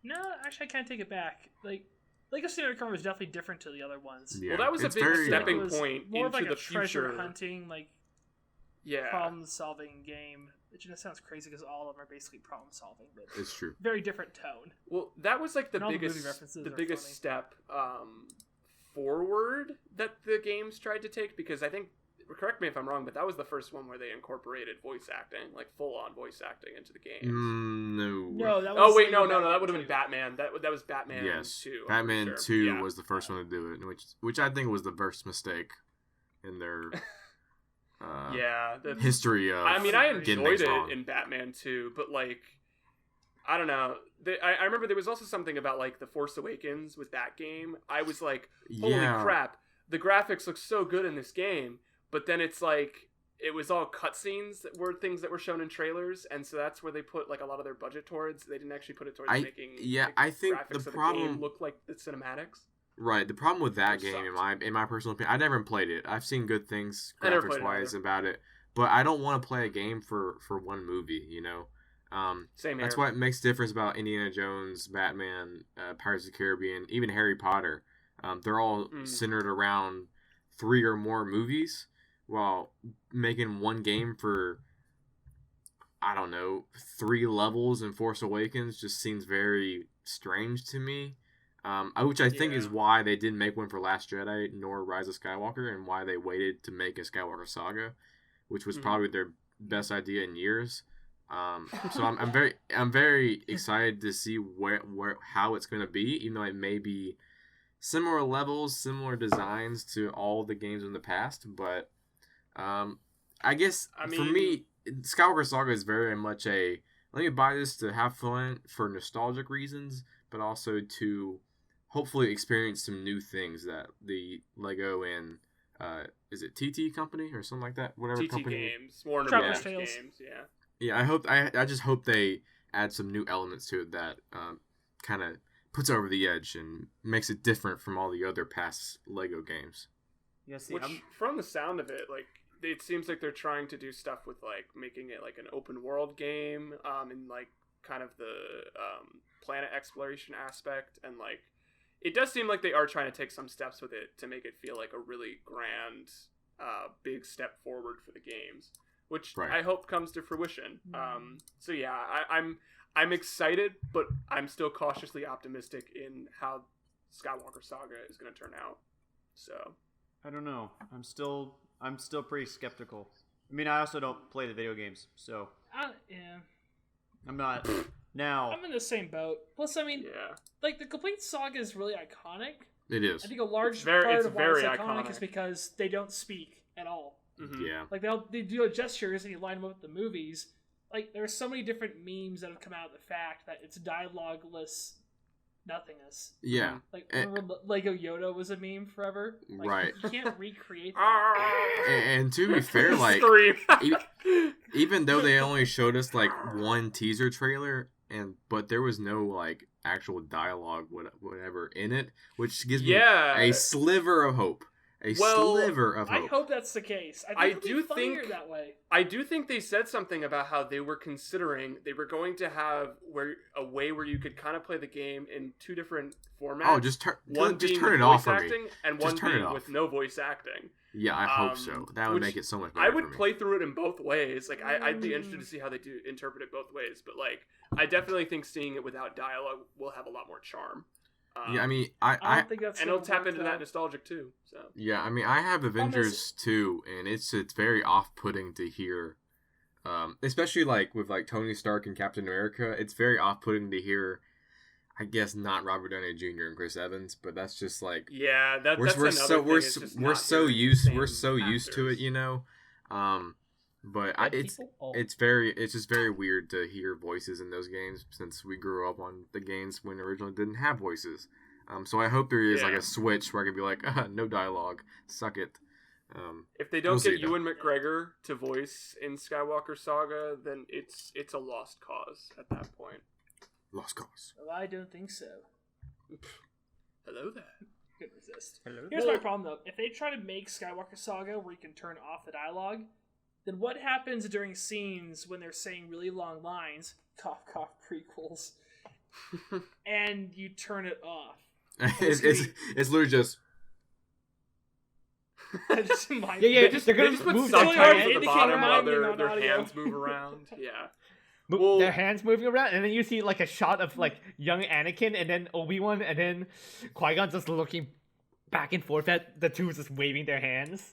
no, actually, I can't take it back. Like Lego City Undercover was definitely different to the other ones. Yeah, well, that was a big stepping point more into of like the a treasure future. hunting, like problem-solving game. It just sounds crazy because all of them are basically problem-solving, but it's true. Very different tone. Well, that was like the And biggest step forward that the games tried to take, because I think, correct me if I'm wrong, but that was the first one where they incorporated voice acting, like full-on voice acting into the games. No, that was Oh wait, no, that would have been Batman. That was Batman 2. Batman 2 was the first one to do it, which I think was the first mistake in their history of. I mean, I enjoyed it wrong. in Batman 2, but like, I don't know. I remember there was also something about like The Force Awakens with that game. I was like, holy crap, the graphics look so good in this game. But then it's like, it was all cutscenes that were things that were shown in trailers, and so that's where they put like a lot of their budget towards. They didn't actually put it towards making. Yeah, I think graphics the of problem the game look like the cinematics. Right, the problem with that game, in my personal opinion, I never played it. I've seen good things graphics wise about it, but I don't want to play a game for one movie. You know, Same here. That's what makes difference about Indiana Jones, Batman, Pirates of the Caribbean, even Harry Potter. They're all centered around 3 or more movies. While making one game for, I don't know, 3 levels in Force Awakens just seems very strange to me. Which I think is why they didn't make one for Last Jedi nor Rise of Skywalker, and why they waited to make a Skywalker Saga, which was probably their best idea in years. So I'm very excited to see how it's going to be, even though it may be similar levels, similar designs to all the games in the past, but. I mean, for me, Skywalker Saga is very much let me buy this to have fun for nostalgic reasons, but also to hopefully experience some new things that the Lego and, is it TT company or something like that? Whatever TT company. Games, Warner Traveler's Brothers Tales. Games, yeah. Yeah, I just hope they add some new elements to it that, kind of puts over the edge and makes it different from all the other past Lego games. Yeah, see, Which, from the sound of it, like, it seems like they're trying to do stuff with like making it like an open world game, and like kind of the planet exploration aspect, and like it does seem like they are trying to take some steps with it to make it feel like a really grand, big step forward for the games, which I hope comes to fruition. So yeah, I'm excited, but I'm still cautiously optimistic in how Skywalker Saga is going to turn out. So I don't know. I'm still pretty skeptical. I mean, I also don't play the video games, so yeah. I'm not now. I'm in the same boat. Plus, I mean, like the complete saga is really iconic. It is. I think a large part of why it's iconic is because they don't speak at all. Mm-hmm. Yeah. Like they do gestures and you line them up with the movies. Like there are so many different memes that have come out of the fact that it's dialogueless nothingness. Yeah. Like remember Lego Yoda was a meme forever? Like, right. You can't recreate that. And to be fair, like even though they only showed us like one teaser trailer, but there was no like actual dialogue whatever in it, which gives me a sliver of hope sliver of I hope. hope that's the case. I it'll be do funnier think- that way. I do think they said something about how they were going to have a way where you could kind of play the game in two different formats. Oh, just turn one being it with off voice for me. acting, and Just one turn it being off. with no voice acting. Yeah, I hope so. That would which make it so much better. I would for me. play through it in both ways. Like I'd be interested to see how they do interpret it both ways. But like, I definitely think seeing it without dialogue will have a lot more charm. Yeah, I mean, I don't think that's and gonna it'll tap work, into though. that nostalgic too. So yeah, I mean, I have Avengers 2, and it's very off-putting to hear, especially like with like Tony Stark and Captain America. It's very off-putting to hear. I guess not Robert Downey Jr. and Chris Evans, but that's just like yeah, that's we're another so thing, we're is just we're not so hearing the used same to it, actors. you know. But Dead it's people? Oh. it's just very weird to hear voices in those games since we grew up on the games when originally didn't have voices. So I hope there is like Yeah. a switch where I could be like, no dialogue, suck it. If they don't We'll see, get Ewan McGregor to voice in Skywalker Saga, then it's a lost cause at that point. Lost cause. Well, I don't think so. Hello there. Could resist. Hello? Here's my problem though. If they try to make Skywalker Saga where you can turn off the dialogue, then what happens during scenes when they're saying really long lines, cough cough prequels, and you turn it off? it's literally just. Just my- Yeah, They just put move their subtitles hands. at the Indicate bottom while remind me their on audio. hands move around. Yeah. Well, their hands moving around, and then you see like a shot of like young Anakin, and then Obi-Wan, and then Qui-Gon just looking back and forth at the two, just waving their hands.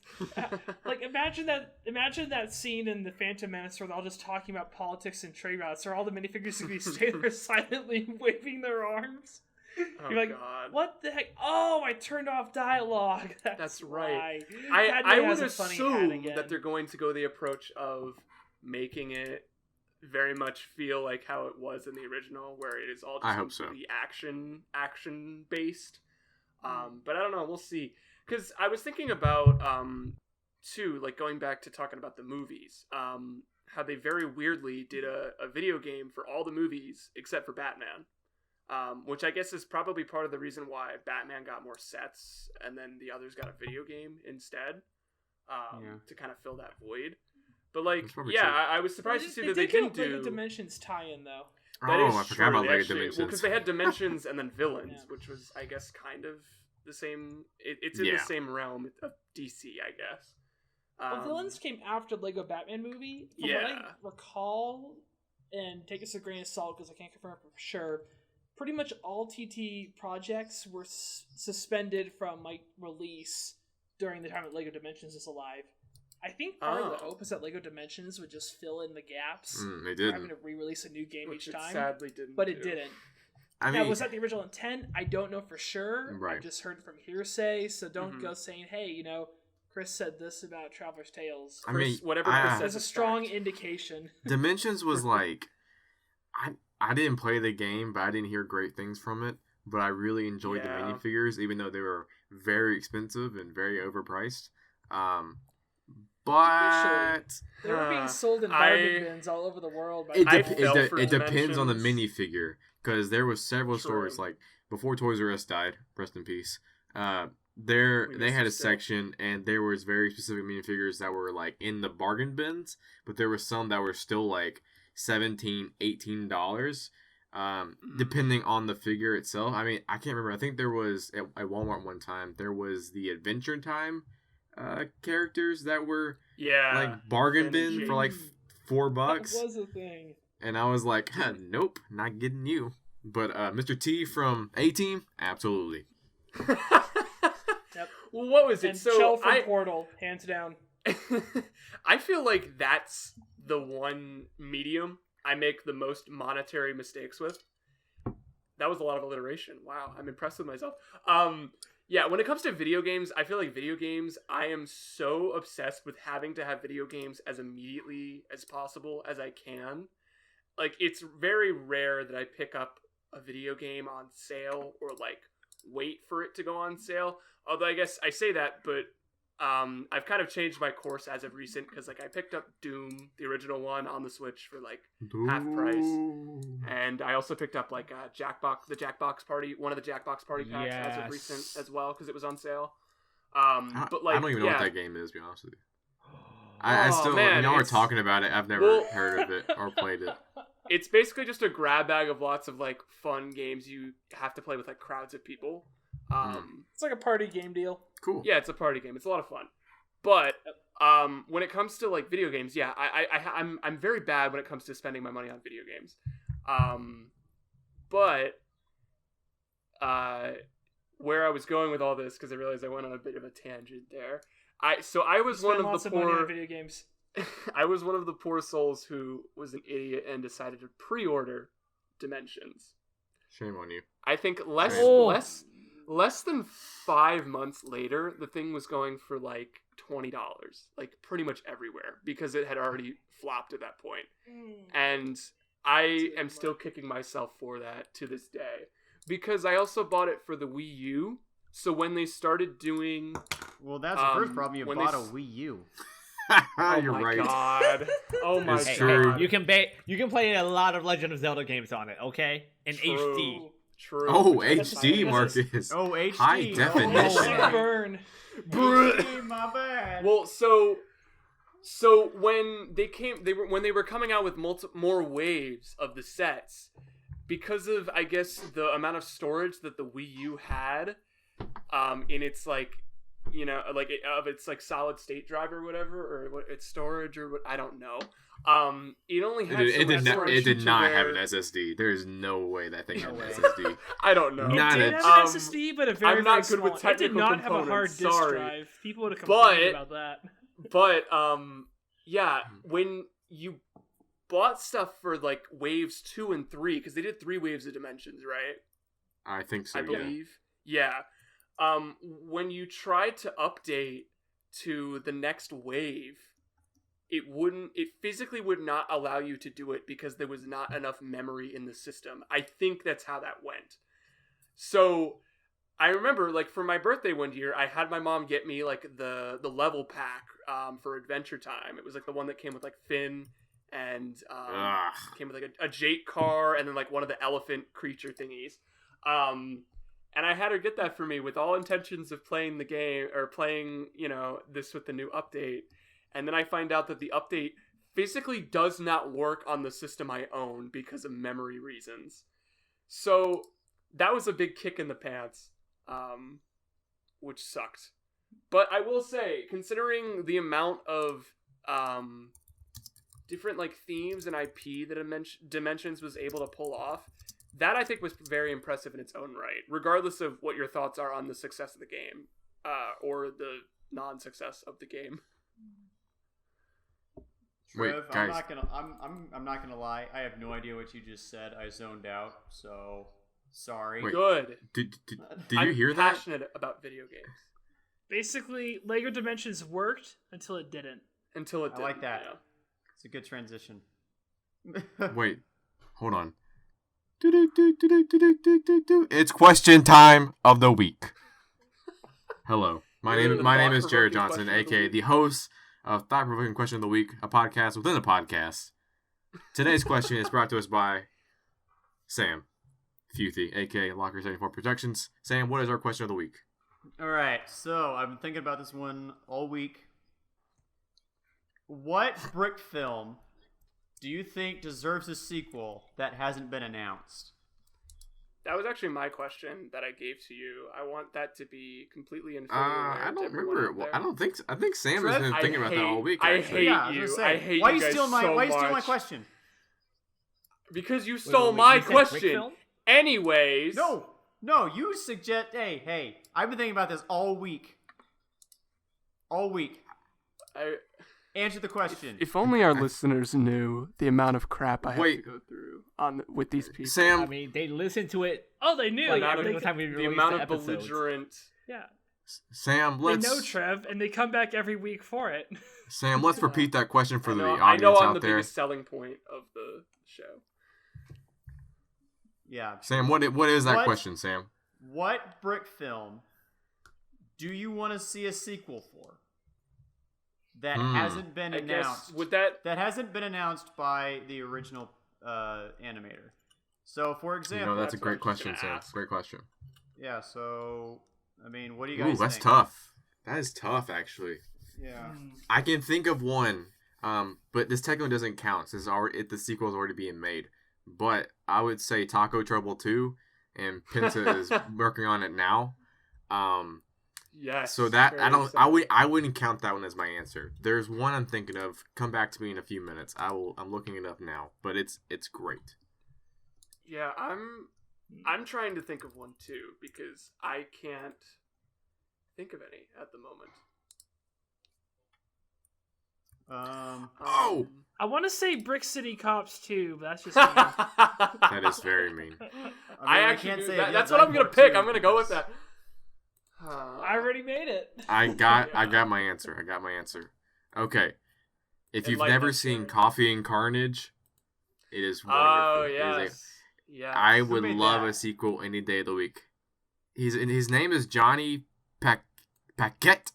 Like imagine that scene in the Phantom Menace where they're all just talking about politics and trade routes, or all the minifigures are going to stay there silently waving their arms. Oh, You're like, God. what the heck? Oh, I turned off dialogue. That's right. Why. I Padme would has a funny hat assume again. that they're going to go the approach of making it very much feel like how it was in the original, where it is all I just hope so. the action based. But I don't know. We'll see. Because I was thinking about too, like going back to talking about the movies. How they very weirdly did a video game for all the movies except for Batman. Which I guess is probably part of the reason why Batman got more sets and then the others got a video game instead, to kind of fill that void. But like, That's probably yeah, true. I was surprised to see that they did didn't get a do. Dimensions tie-in though. That Oh, is I forgot true. about They Lego actually- Dimensions. Well, because they had Dimensions and then Villains, Yeah. which was, I guess, kind of the same. It's in Yeah. the same realm of DC, I guess. Well, Villains came after Lego Batman movie. From what I Yeah. recall, and take this with a grain of salt because I can't confirm it for sure, pretty much all TT projects were suspended from like release during the time that Lego Dimensions was alive. I think part of the Oh. hope is that Lego Dimensions would just fill in the gaps. They for having didn't. to re-release a new game which each it time. sadly didn't. But it do. didn't. I Now, mean, was that the original intent? I don't know for sure. Right. I've just heard from hearsay, so don't Mhm. go saying, hey, Chris said this about Traveler's Tales. I mean, Whatever Chris says There's a is strong fact. indication. Dimensions was like, I didn't play the game, but I didn't hear great things from it. But I really enjoyed the Yeah. minifigures, even though they were very expensive and very overpriced. But They were being Uh, sold in bargain bins all over the world. By it, I dep- fell it, for de- it depends on the Dimensions. minifigure, because there was several True. stores like before Toys R Us died, rest in peace. We They miss had you a still. section, and there was very specific minifigures that were like in the bargain bins, but there were some that were still like $17, $18. Depending on the figure itself. I mean, I can't remember. I think there was at Walmart one time. There was the Adventure Time characters that were like bargain Vintage. bin for like $4, That was a thing. and I was like, nope, not getting you. But Mr. T from A-Team, absolutely. Yep. Well, what was it? And So Chell from Portal, hands down. I feel like that's the one medium I make the most monetary mistakes with. That was a lot of alliteration. Wow, I'm impressed with myself. Yeah, when it comes to video games, I feel like video games, I am so obsessed with having to have video games as immediately as possible as I can. Like, it's very rare that I pick up a video game on sale or, like, wait for it to go on sale. Although I guess I say that, but I've kind of changed my course as of recent, because like I picked up Doom, the original one, on the Switch for like half price, and I also picked up like one of the Jackbox Party packs as of recent Yes. as well, because it was on sale. But like, I don't even know yeah. what that game is, to be honest with you. I still, man, when y'all were it's- talking about it, I've never Well- heard of it or played it. It's basically just a grab bag of lots of like fun games you have to play with like crowds of people. It's like a party game deal. Cool. Yeah, it's a party game. It's a lot of fun. But when it comes to like video games, yeah, I'm very bad when it comes to spending my money on video games. But where I was going with all this, because I realized I went on a bit of a tangent there. I was one Spend of lots the of money on poor. video games. I was one of the poor souls who was an idiot and decided to pre-order Dimensions. Shame on you. I think less Oh. less than 5 months later, the thing was going for like $20, like pretty much everywhere, because it had already flopped at that point. And I am still kicking myself for that to this day, because I also bought it for the Wii U. So when they started doing, Well, that's the first problem. You when bought they a s- Wii U. oh You're my right. god, oh my It's Hey, true. hey, you can play a lot of Legend of Zelda games on it, okay? In HD. True. Oh, That's HD, fine. Marcus. Oh, HD. High definition. Oh, burn. HD, my bad. Well, so when they were coming out with more waves of the sets, because of I guess the amount of storage that the Wii U had, in its like, you know, like of its like solid state drive or whatever, or what its storage or what, I don't know. It only had so much storage It did to not where- have an SSD. There is no way that thing had an way. SSD. I don't know. Not It a- did have an SSD, but a very, I'm not very good with small. It did technical not have a hard components, disk sorry. drive. People would have complained about that. But yeah, when you bought stuff for like waves 2 and 3, because they did 3 waves of Dimensions, right? I think so. I Yeah. believe. Yeah. When you tried to update to the next wave, it physically would not allow you to do it because there was not enough memory in the system. I think that's how that went. So I remember, like, for my birthday one year, I had my mom get me like the level pack for Adventure Time. It was like the one that came with like Finn and Ugh. came with like a Jake car and then like one of the elephant creature thingies. And I had her get that for me with all intentions of playing the game or playing, you know, this with the new update. And then I find out that the update physically does not work on the system I own because of memory reasons. So that was a big kick in the pants, which sucked. But I will say, considering the amount of different like themes and IP that Dimensions was able to pull off, that I think was very impressive in its own right, regardless of what your thoughts are on the success of the game, or the non-success of the game. Wait, Trev, guys. I'm not gonna lie. I have no idea what you just said. I zoned out. So sorry. Wait. Good. Did you I'm hear that? passionate about video games. Basically, Lego Dimensions worked until it didn't. Until it I didn't, like that. yeah. It's a good transition. Wait, hold on. It's question time of the week. Hello, my We're name the is Jared Thought-Provoking Johnson, Question of the aka Week. the host of Thought-Provoking Question of the Week, a podcast within a podcast. Today's question is brought to us by Sam Futhy, aka Locker 74 Protections. Sam, what is our question of the week? All right. So I've been thinking about this one all week. What brick film do you think deserves a sequel that hasn't been announced? That was actually my question that I gave to you. I want that to be completely in. I don't remember it. I don't think. I think Sam has Trev, been thinking about that all week. I Actually. hate Yeah, I was you. gonna say, I hate why you you guys steal my so Why you steal my much. question? Because you Wait, stole wait, my you said brick question. film? Anyways. No. You suggest. Hey. I've been thinking about this all week. All week. Answer the question. If only our listeners knew the amount of crap I have Wait. to go through with these people. Sam, I mean, they listen to it Oh, they knew. like amount every of- time we the release amount the of episodes. belligerent. Yeah. Sam, They let's know Trev, and they come back every week for it. Sam, let's repeat that question for the I know audience I'm out the there. biggest selling point of the show. Yeah. Sam, what is that What? question, Sam? What brick film do you want to see a sequel for that hasn't been I announced? guess would that That hasn't been announced by the original animator. So, for You example, know, that's a that's what I great was just question, gonna Sam. ask. Great question. yeah. So, I mean, what do you Ooh, guys that's think? tough. That is tough, actually. Yeah. I can think of one, but this technically doesn't count since the sequel is already being made. But I would say Taco Trouble 2, and Penta is working on it now. Yes. So that very I wouldn't count that one as my answer. There's one I'm thinking of. Come back to me in a few minutes. I'm looking it up now, but it's great. Yeah, I'm trying to think of one too because I can't think of any at the moment. Oh! I want to say Brick City Cops 2, but that's just me. That is very mean. I mean, actually can't do say that. it That's yet, what I'm gonna pick. too, I'm gonna go with because- that. I already made it. I got my answer. Okay. If you've Enlighten never us, seen Jared. Coffee and Carnage, it is wonderful. Oh It is yes. Yeah. I Who would made love that? a sequel any day of the week. His name is Johnny Paquette.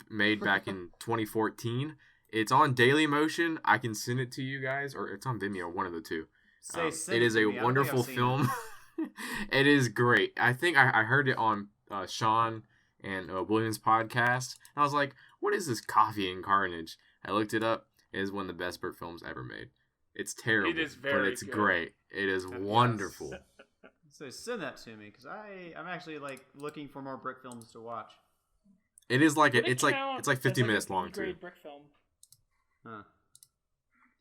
Made back in 2014. It's on Daily Motion. I can send it to you guys, or it's on Vimeo, one of the two. Send It is to a me. I don't think wonderful I've seen film. It is great. I think I heard it on Sean and Williams' podcast. I was like, what is this Coffee and Carnage? I looked it up. It is one of the best Brick films ever made. It's terrible, It is but very it's good. great. It is wonderful. So send that to me because I'm actually like looking for more Brick films to watch. It is like Would it it's like count 50 as, minutes a long too. B-grade Brick film? Huh.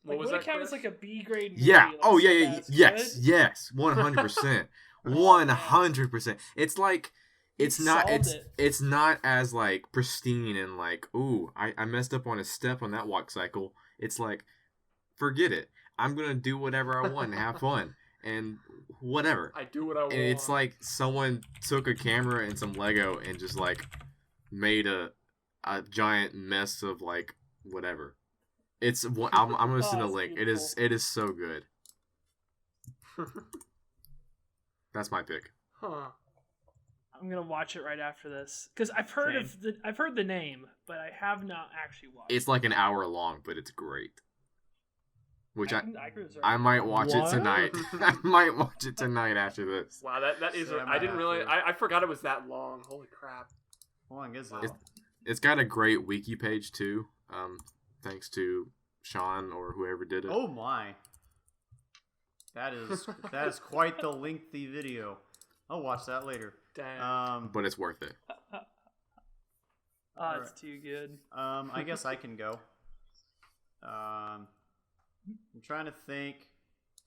Like, was would it that, count as Chris? like a B-grade movie? Yeah. Like, Oh so yeah. that's Yes. good? Yes. 100%. 100%. It's like it's You not. solved it. It's not as like pristine and like ooh I messed up on a step on that walk cycle. It's like forget it. I'm gonna do whatever I want and have fun and whatever. I do what I want. And it's like someone took a camera and some Lego and just like made a giant mess of like whatever. It's I'm gonna send a Oh, it's link. beautiful. It is so good. That's my pick. Huh. I'm gonna watch it right after this because I've heard the name, but I have not actually watched. It's like an hour long, but it's great. Which I can reserve I it. might watch it What? tonight. I might watch it tonight after this. Wow, that is. Yeah, I I might didn't have really. to. I forgot it was that long. Holy crap. How long is it? Wow. It's got a great wiki page too. Thanks to Sean or whoever did it. Oh my. That is quite the lengthy video. I'll watch that later. Damn. But it's worth it. Oh, it's Alright. too good. I guess I can go. I'm trying to think.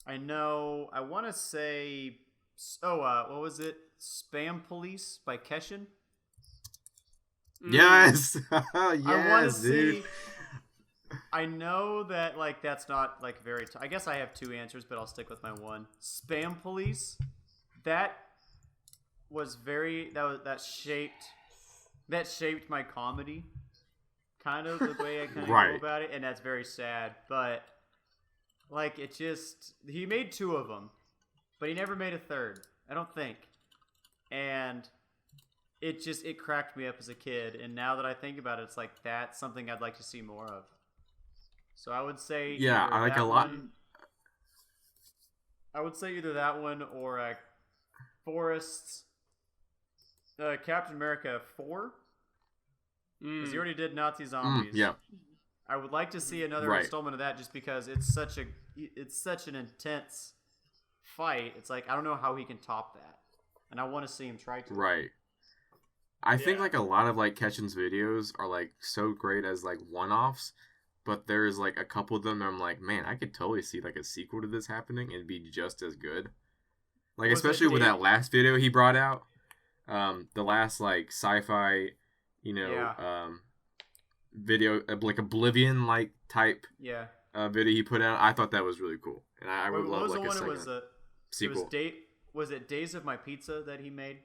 I know. I want to say. What was it? Spam Police by Keshin. Yes, I want to yes, dude. see. I know that like that's not like very. I guess I have two answers, but I'll stick with my one. Spam Police. That was very. That shaped my comedy. Kind of the way I kind of Right. go about it, and that's very sad. But like it just he made two of them, but he never made a third. I don't think. And it cracked me up as a kid, and now that I think about it, it's like that's something I'd like to see more of. So I would say Yeah, either I like that a lot. one- I would say either that one or Forrest's Captain America 4, because he already did Nazi zombies. Yeah, I would like to see another Right. installment of that, just because it's such an intense fight. It's like I don't know how he can top that, and I want to see him try to. right. I think Yeah. like a lot of like Ketchin's videos are like so great as like one-offs, but there's like a couple of them that I'm like, man, I could totally see like a sequel to this happening and it'd be just as good. Like Was it especially with Dave- that last video he brought out, the last like sci-fi, Yeah. video like Oblivion like type Yeah. video he put out. I thought that was really cool, and I would What love was like the a one? second It was sequel. Was it Days of My Pizza that he made?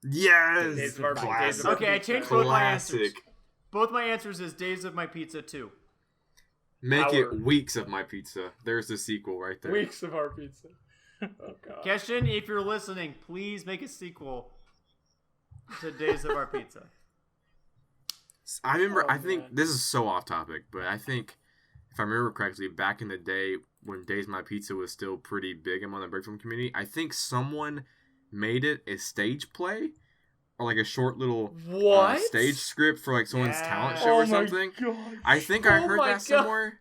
Yes, Days of Our- classic. Days of Our Okay, I Pizza. changed both my answers. Classic. Both my answers is Days of My Pizza 2. Make Our- it weeks of my pizza. There's the sequel right there. Weeks of our pizza. Oh god. Keshin, if you're listening, please make a sequel to Days of Our Pizza. I remember. Oh, I think man. this is so off topic, but I think if I remember correctly, back in the day when Days My Pizza was still pretty big among the Brickfilm community, I think someone made it a stage play or like a short little What? stage script for like someone's talent Yeah. show Oh or something. I think I heard that somewhere.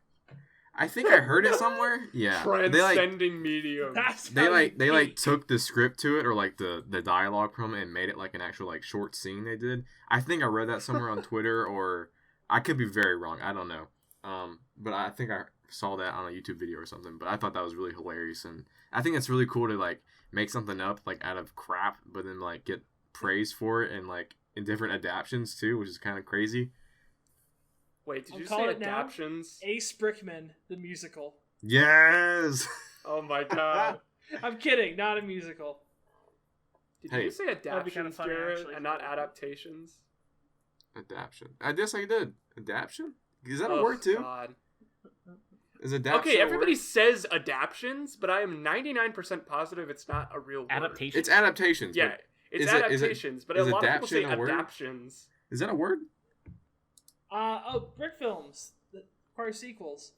I think I heard it somewhere. Yeah, Transcending medium. That's they how you like peak. took the script to it or like the dialogue from it and made it like an actual like short scene they did. I think I read that somewhere on Twitter, or I could be very wrong. I don't know. But I think I saw that on a YouTube video or something. But I thought that was really hilarious, and I think it's really cool to like make something up like out of crap, but then like get praise for it and like in different adaptions too, which is kind of crazy. Wait, did I'll you call say it now. adaptions? Ace Brickman, the musical. Yes. Oh my god. I'm kidding, not a musical. Did Hey. you say That'd be kinda adaptions, funny, Jared, actually, and for not that. adaptations? Adaption. I guess I did. Adaption? Is that a Oh, word too? God. Is adaption? Okay, a everybody word? says adaptions, but I am 99% positive it's not a real word. Adaptation. It's adaptations. Yeah, but it's is it- adaptations, but a is lot of people say adaption a word? adaptions. Is that a word? Brick films that require sequels.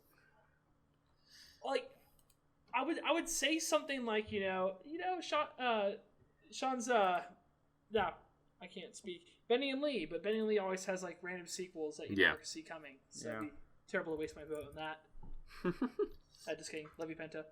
Like, I would say something like, Sean's, no, I can't speak. Benny and Lee, but Benny and Lee always has, like, random sequels that you Yeah. never see coming. So Yeah. it'd be terrible to waste my vote on that. Just kidding. Love you, Penta.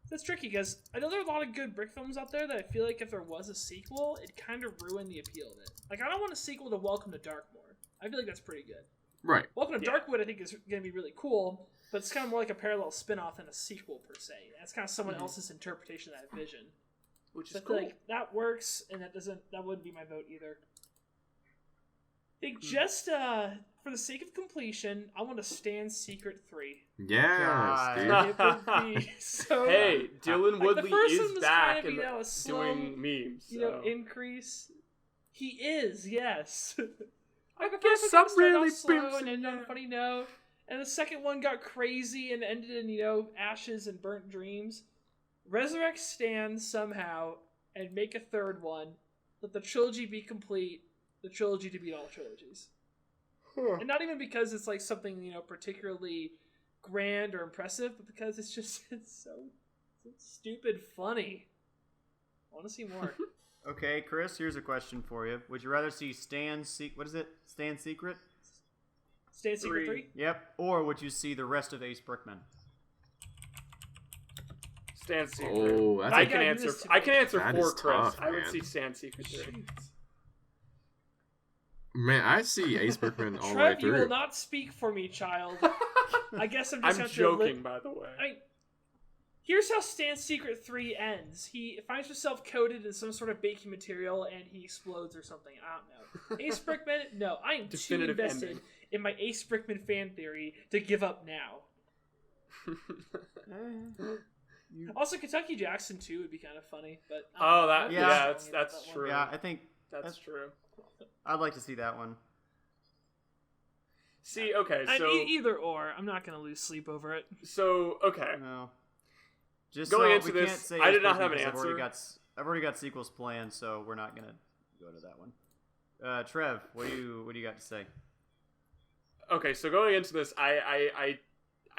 That's tricky, because I know there are a lot of good brick films out there that I feel like if there was a sequel, it'd kind of ruin the appeal of it. Like, I don't want a sequel to Welcome to Darkmoor. I feel like that's pretty good. Right. Welcome to Yeah. Darkwood, I think, is going to be really cool, but it's kind of more like a parallel spin-off than a sequel, per se. It's kind of someone else's interpretation of that vision. Which is But, cool. like, that works, and that wouldn't be my vote either. I think just, for the sake of completion, I want to stand Secret 3. Yes, God. dude. It would be so... Hey, Dylan Like, the Woodley first one is was back kind of, and a slow, doing memes. increase. He is, yes. I The guess first one I'm started really off slow and bouncing ended on a now. funny note, and the second one got crazy and ended in ashes and burnt dreams. Resurrect Stan somehow and make a third one. Let the trilogy be complete. The trilogy to beat all trilogies, and not even because it's like something particularly grand or impressive, but because it's so stupid funny. I want to see more. Okay, Chris, here's a question for you. Would you rather see Stan's Secret? Stan Secret 3? Yep. Or would you see the rest of Ace Brickman? Stan Secret. Oh, that's I a- can gotta do answer. this to I me. can answer That for is Chris. tough, I would man. see Stan Secret 3. Man, I see Ace Brickman all the way Trev, you will through. not speak for me, child. I guess I'm just I'm going to joking, by the way. Here's how Stan's Secret 3 ends. He finds himself coated in some sort of baking material and he explodes or something. I don't know. Ace Brickman? No, I am too Definitive invested ending. in my Ace Brickman fan theory to give up now. Also, Kentucky Jackson 2 would be kind of funny, but Oh, that Yeah. yeah, that's that one. true. Yeah, I think That's true. I'd like to see that one. See, okay, And so either or, I'm not going to lose sleep over it. okay. No. Just Going so into we this, can't say I Ace did not Brickman have an because answer. I've already got sequels planned, so we're not gonna go to that one. Trev, what do you got to say? Okay, so going into this, I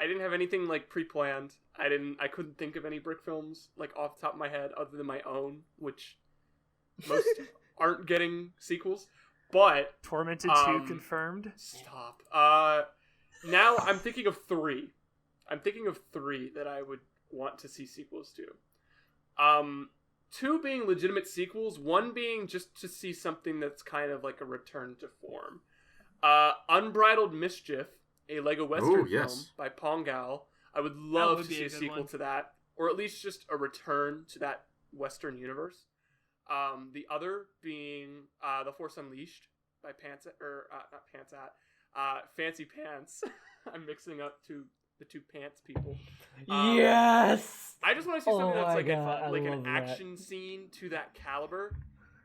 didn't have anything like pre-planned. I couldn't think of any brick films like off the top of my head other than my own, which most aren't getting sequels. But Tormented 2 confirmed. stop. Now I'm thinking of 3. I'm thinking of 3 that I would want to see sequels to. 2 being legitimate sequels, 1 being just to see something that's kind of like a return to form. Unbridled Mischief, a Lego Western yes. film by Pongal. I would love would to be see a a good sequel one. to that, or at least just a return to that Western universe. The other being The Force Unleashed by Fancy Pants. I'm mixing up the two pants people. Yes. I just want to see something Oh that's my like God, I an love that. action scene to that caliber,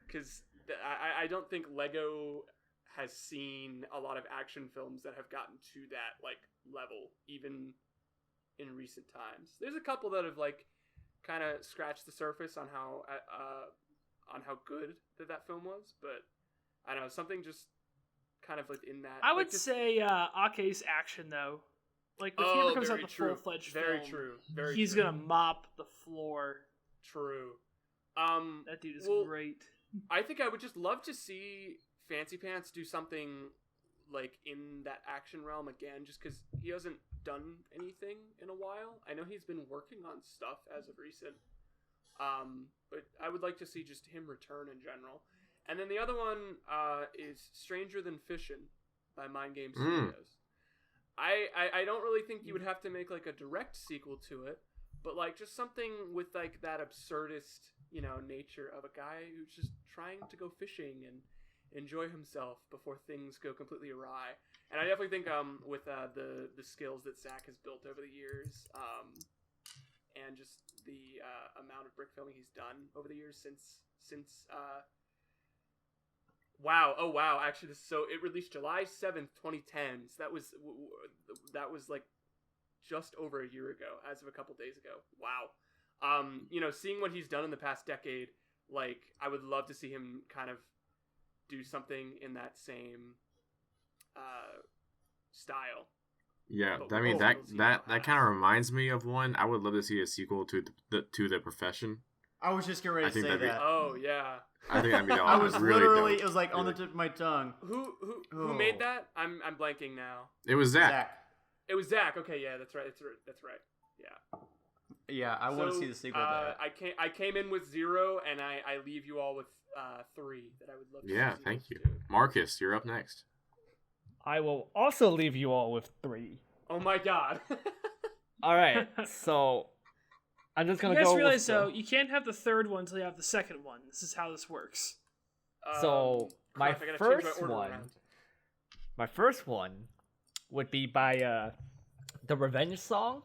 because I don't think Lego has seen a lot of action films that have gotten to that like level, even in recent times. There's a couple that have like kind of scratched the surface on how good that film was, but I don't know, something just kind of like in that. I like, would just- say Ake's action, though. Like, if he ever comes out very the true. full-fledged Very film, true. Very he's true. going to mop the floor. True. That dude is well, great. I think I would just love to see Fancy Pants do something like in that action realm again, just because he hasn't done anything in a while. I know he's been working on stuff as of recent, but I would like to see just him return in general. And then the other one is Stranger Than Fishin' by Mind Game Studios. I don't really think you would have to make like a direct sequel to it, but like just something with like that absurdist, nature of a guy who's just trying to go fishing and enjoy himself before things go completely awry. And I definitely think with the skills that Zach has built over the years, and just the amount of brick filming he's done over the years since wow, actually it released July 7th, 2010. So that was like just over a year ago, as of a couple days ago. Wow. Seeing what he's done in the past decade, like I would love to see him kind of do something in that same style. Yeah, But I mean we'll that see that how that kind of reminds me of one. I would love to see a sequel to the Profession. I was just getting ready I to think say that'd be- that. Oh yeah. I think that'd be I was really literally, dope. it was like on the Really. tip of my tongue. Who Oh. made that? I'm blanking now. It was Zach. Zach. It was Zach. Okay, yeah, that's right. That's right. Yeah. Yeah, I want to see the sequel to that. I came in with 0, and I leave you all with 3 that I would love to Yeah, see thank you, do. Marcus. You're up next. I will also leave you all with 3. Oh my god. All right, so I'm just You gonna guys go. realize with though, you can't have the third one until you have the second one. This is how this works. So, my crap, I gotta change first order one- around. My first one would be by the Revenge Song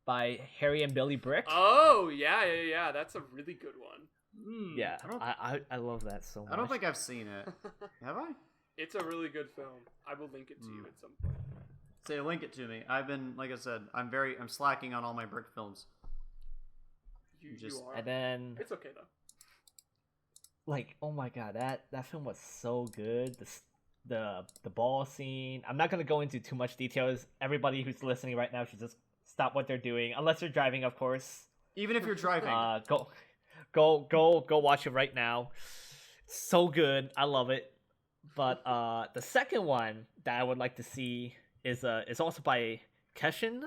by Harry and Billy Brick. Oh yeah. That's a really good one. Yeah, I don't- I love that so much. I don't think I've seen it. Have I? It's a really good film. I will link it to you at some point. Say, link it to me. I've been, like I said, I'm slacking on all my brick films. You Just- are. And then, It's okay though. like, oh my god, that film was so good. The ball scene. I'm not gonna go into too much details. Everybody who's listening right now should just stop what they're doing, unless you're driving, of course. Even if you're driving. Go watch it right now. It's so good. I love it. But the second one that I would like to see is also by Keshin.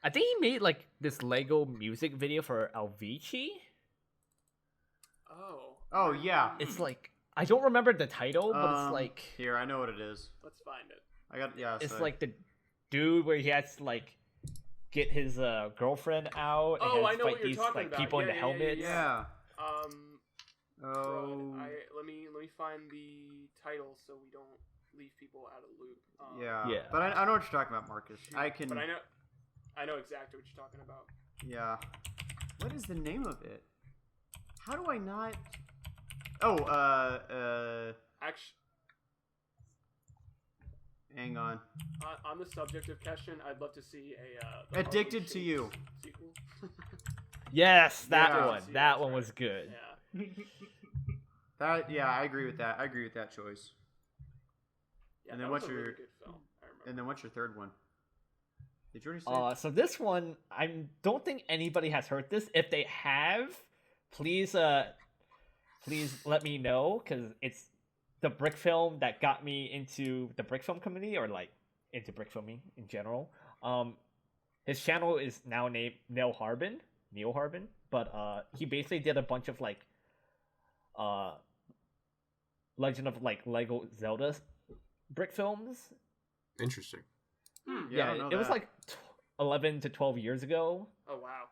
I think he made like this Lego music video for Avicii. Oh, yeah. It's like, I don't remember the title, but it's like, Here, I know what it is. Let's find it. I got, yeah. it's so- like the dude where he has to like get his girlfriend out and Oh, has I to know fight what you're these talking like about. people in Yeah, the yeah, yeah, helmets. Yeah. Crud. Oh. Let me find the title so we don't leave people out of the loop. Yeah. Yeah. But I know what you're talking about, Marcus. I can. But I know exactly what you're talking about. Yeah. What is the name of it? How do I not? Oh, Actually, hang on. on the subject of Keshin, I'd love to see a the Addicted Harlem to You. Shake sequel. Yes, that Yeah. one. See, That that's one right. was good. Yeah. Yeah, I agree with that. I agree with that choice. Yeah, And then that what's was a your- really good film. I remember. And then what's your third one? Did you already say? So this one, I don't think anybody has heard this. If they have, please let me know, because it's the brick film that got me into the brick film community, or like into brick filming in general. His channel is now named Neil Harbin, but he basically did a bunch of like Legend of like Lego Zelda brick films. Interesting. Yeah, I don't know it was that. like 11 to 12 years ago. Oh wow.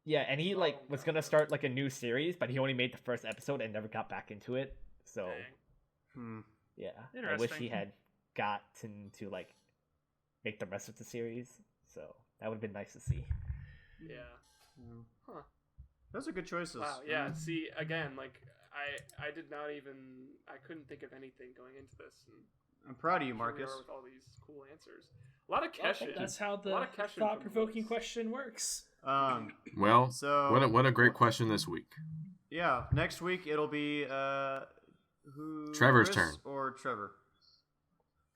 Yeah, and he like Oh, was no. gonna start like a new series, but he only made the first episode and never got back into it. So Dang. yeah, I wish Interesting. he had gotten to like make the rest of the series. So that would have been nice to see. Yeah. Yeah. Huh. Those are good choices. Wow. Yeah. See, again, like I did not even I couldn't think of anything going into this. And I'm proud of you, here we Marcus. are with all these cool answers. A lot of Keshin. That's how A the lot of Keshin thought-provoking films. question works. Well, So what a great question this week. yeah, next week it'll be who? Trevor's Chris turn. or Trevor.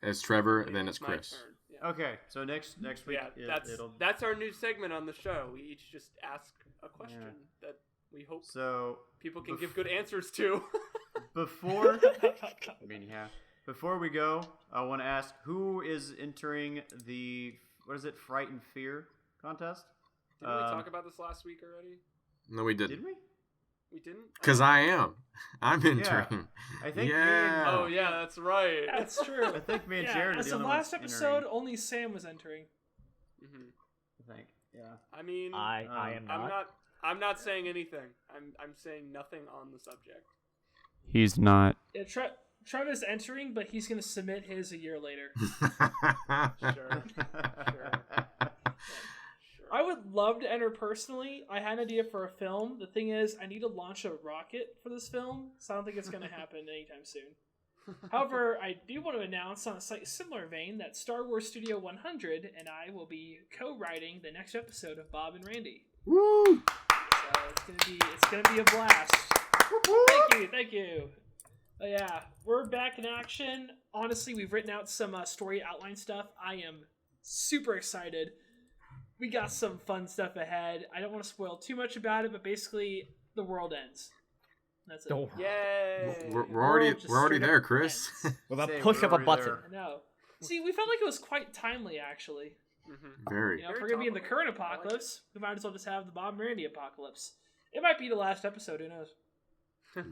It's Trevor, and then it's my Chris. turn. Yeah. Okay, so next week Yeah, it'll that's our new segment on the show. We each just ask a question that we hope So people can give good answers to. before, before we go, I want to ask who is entering the Fright and Fear contest? Didn't we talk about this last week already? No, we didn't. Did we? We didn't? Because I'm entering. I think. Yeah. Oh yeah, that's right. That's true. I think me and Yeah, Jared are as the of only last ones episode, entering. only Sam was entering. Mhm. I think. Yeah. I mean, I am not. I'm not saying anything. I'm saying nothing on the subject. He's not. Yeah, Trevor's entering, but he's going to submit his a year later. Sure. Sure. I would love to enter personally. I had an idea for a film. The thing is, I need to launch a rocket for this film, so I don't think it's going to happen anytime soon. However, I do want to announce on a slightly similar vein that Star Wars Studio 100 and I will be co-writing the next episode of Bob and Randy. Woo! So it's gonna be a blast. Thank you. But yeah, we're back in action. Honestly, we've written out some story outline stuff. I am super excited. We got some fun stuff ahead. I don't want to spoil too much about it, but basically, the world ends. That's it. Don't. Yay! We're already just we're already straight up there, Chris. ends. With a Say push we're of a already button. there. I know. See, we felt like it was quite timely, actually. Mhm. Very. You know, if Very we're gonna be in the topical. current I like apocalypse, we might as well just have the Bob and Randy apocalypse. It might be the last episode. Who knows?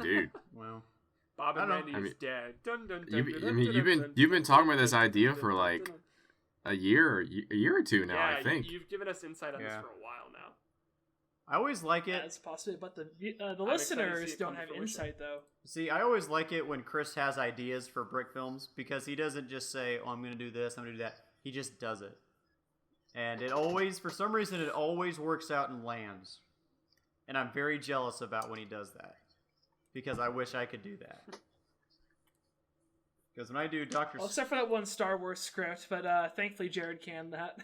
Dude. Well. Bob and I don't Randy know. I is dead. Dun, dun, dun, You've- dun, I mean, dun, you've been- dun, you've been dun, talking dun, about this dun, idea dun, for, dun, like, dun, dun. a year or two now, Yeah, I think. you've given us insight on this Yeah. for a while now. I always like Yeah, it. it's possible, but the excited to listeners see it don't come to have fruition. insight though. See, I always like it when Chris has ideas for brick films because he doesn't just say, "Oh, I'm going to do this, I'm going to do that." He just does it. And it always, for some reason, it always works out and lands. And I'm very jealous about when he does that. Because I wish I could do that. Because when I do Dr. Well, except for that one Star Wars script, but thankfully Jared can that.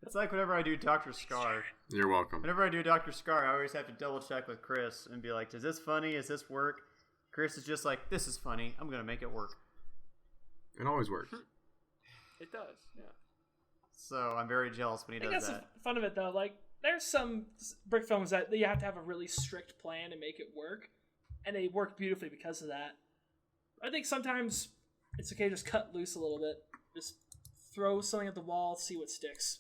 It's like whenever I do Dr. Scar. You're welcome. Whenever I do Dr. Scar, I always have to double check with Chris and be like, is this funny? Is this work? Chris is just like, this is funny. I'm going to make it work. It always works. It does, yeah. So I'm very jealous when he I think does that's that. the fun of it though. Like, there's some brick films that you have to have a really strict plan to make it work, and they work beautifully because of that. I think sometimes it's okay to just cut loose a little bit. Just throw something at the wall, see what sticks.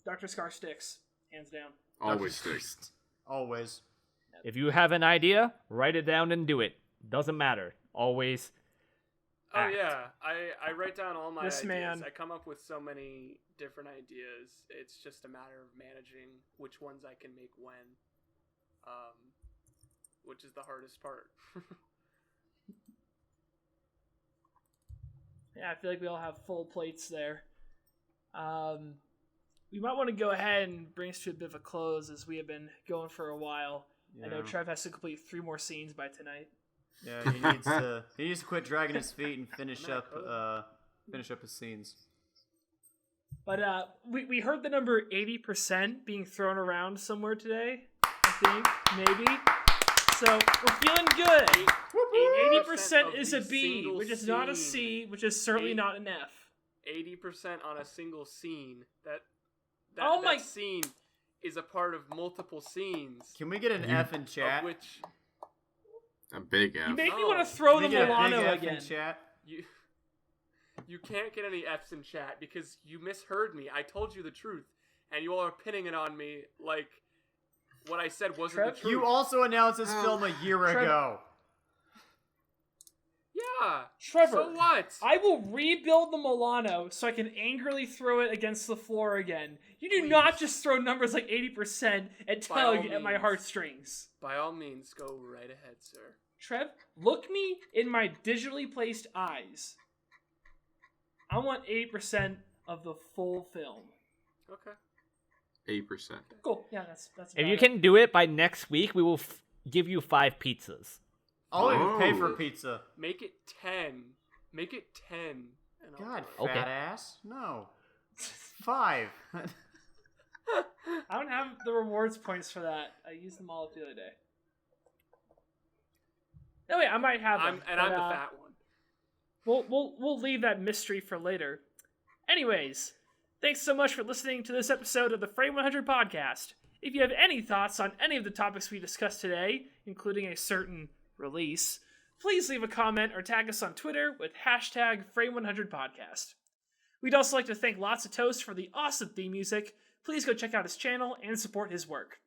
Dr. Scar sticks, hands down. Always sticks. Always. If you have an idea, write it down and do it. Doesn't matter. Always. Oh Act. yeah, I write down all my This ideas. man. I come up with so many different ideas. It's just a matter of managing which ones I can make when, which is the hardest part. Yeah, I feel like we all have full plates there. We might want to go ahead and bring us to a bit of a close as we have been going for a while. I know Yeah. Trev has to complete 3 more scenes by tonight. Yeah, he needs to quit dragging his feet and finish up his scenes. But we heard the number 80% being thrown around somewhere today, I think, maybe. So we're feeling good. 80% is a B, which is not a C, which is certainly not an F. 80% on a single scene. That Oh my- scene is a part of multiple scenes. Can we get an F in chat? Of which A big You F. make me No. want to throw Can the we get a big Milano F again. in chat? you can't get any F's in chat because you misheard me. I told you the truth, and you all are pinning it on me like what I said wasn't Trev, the truth. You also announced this Oh. film a year Trev- ago. Yeah. Trevor, So what? I will rebuild the Milano so I can angrily throw it against the floor again. You do Please. not just throw numbers like 80% and By all tug at my means. heartstrings. By all means, go right ahead, sir. Trev, look me in my digitally placed eyes. I want 80% of the full film. Okay. 8%. Cool. Yeah, that's If about you it. can do it by next week, we will give you 5 pizzas. I'll even pay for Oh. pizza. Make it 10. Make it 10. And I'll God, do it. Okay. fat ass. No. 5. I don't have the rewards points for that. I used them all up the other day. No, wait, I might have them. I'm but, the fat one. We'll leave that mystery for later. Anyways, Thanks so much for listening to this episode of the Frame100 Podcast. If you have any thoughts on any of the topics we discussed today, including a certain release, please leave a comment or tag us on Twitter with hashtag Frame100 Podcast. We'd also like to thank Lots of Toast for the awesome theme music. Please go check out his channel and support his work.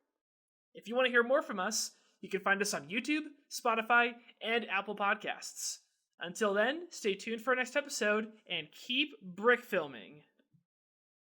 If you want to hear more from us, you can find us on YouTube, Spotify, and Apple Podcasts. Until then, stay tuned for our next episode and keep brick filming.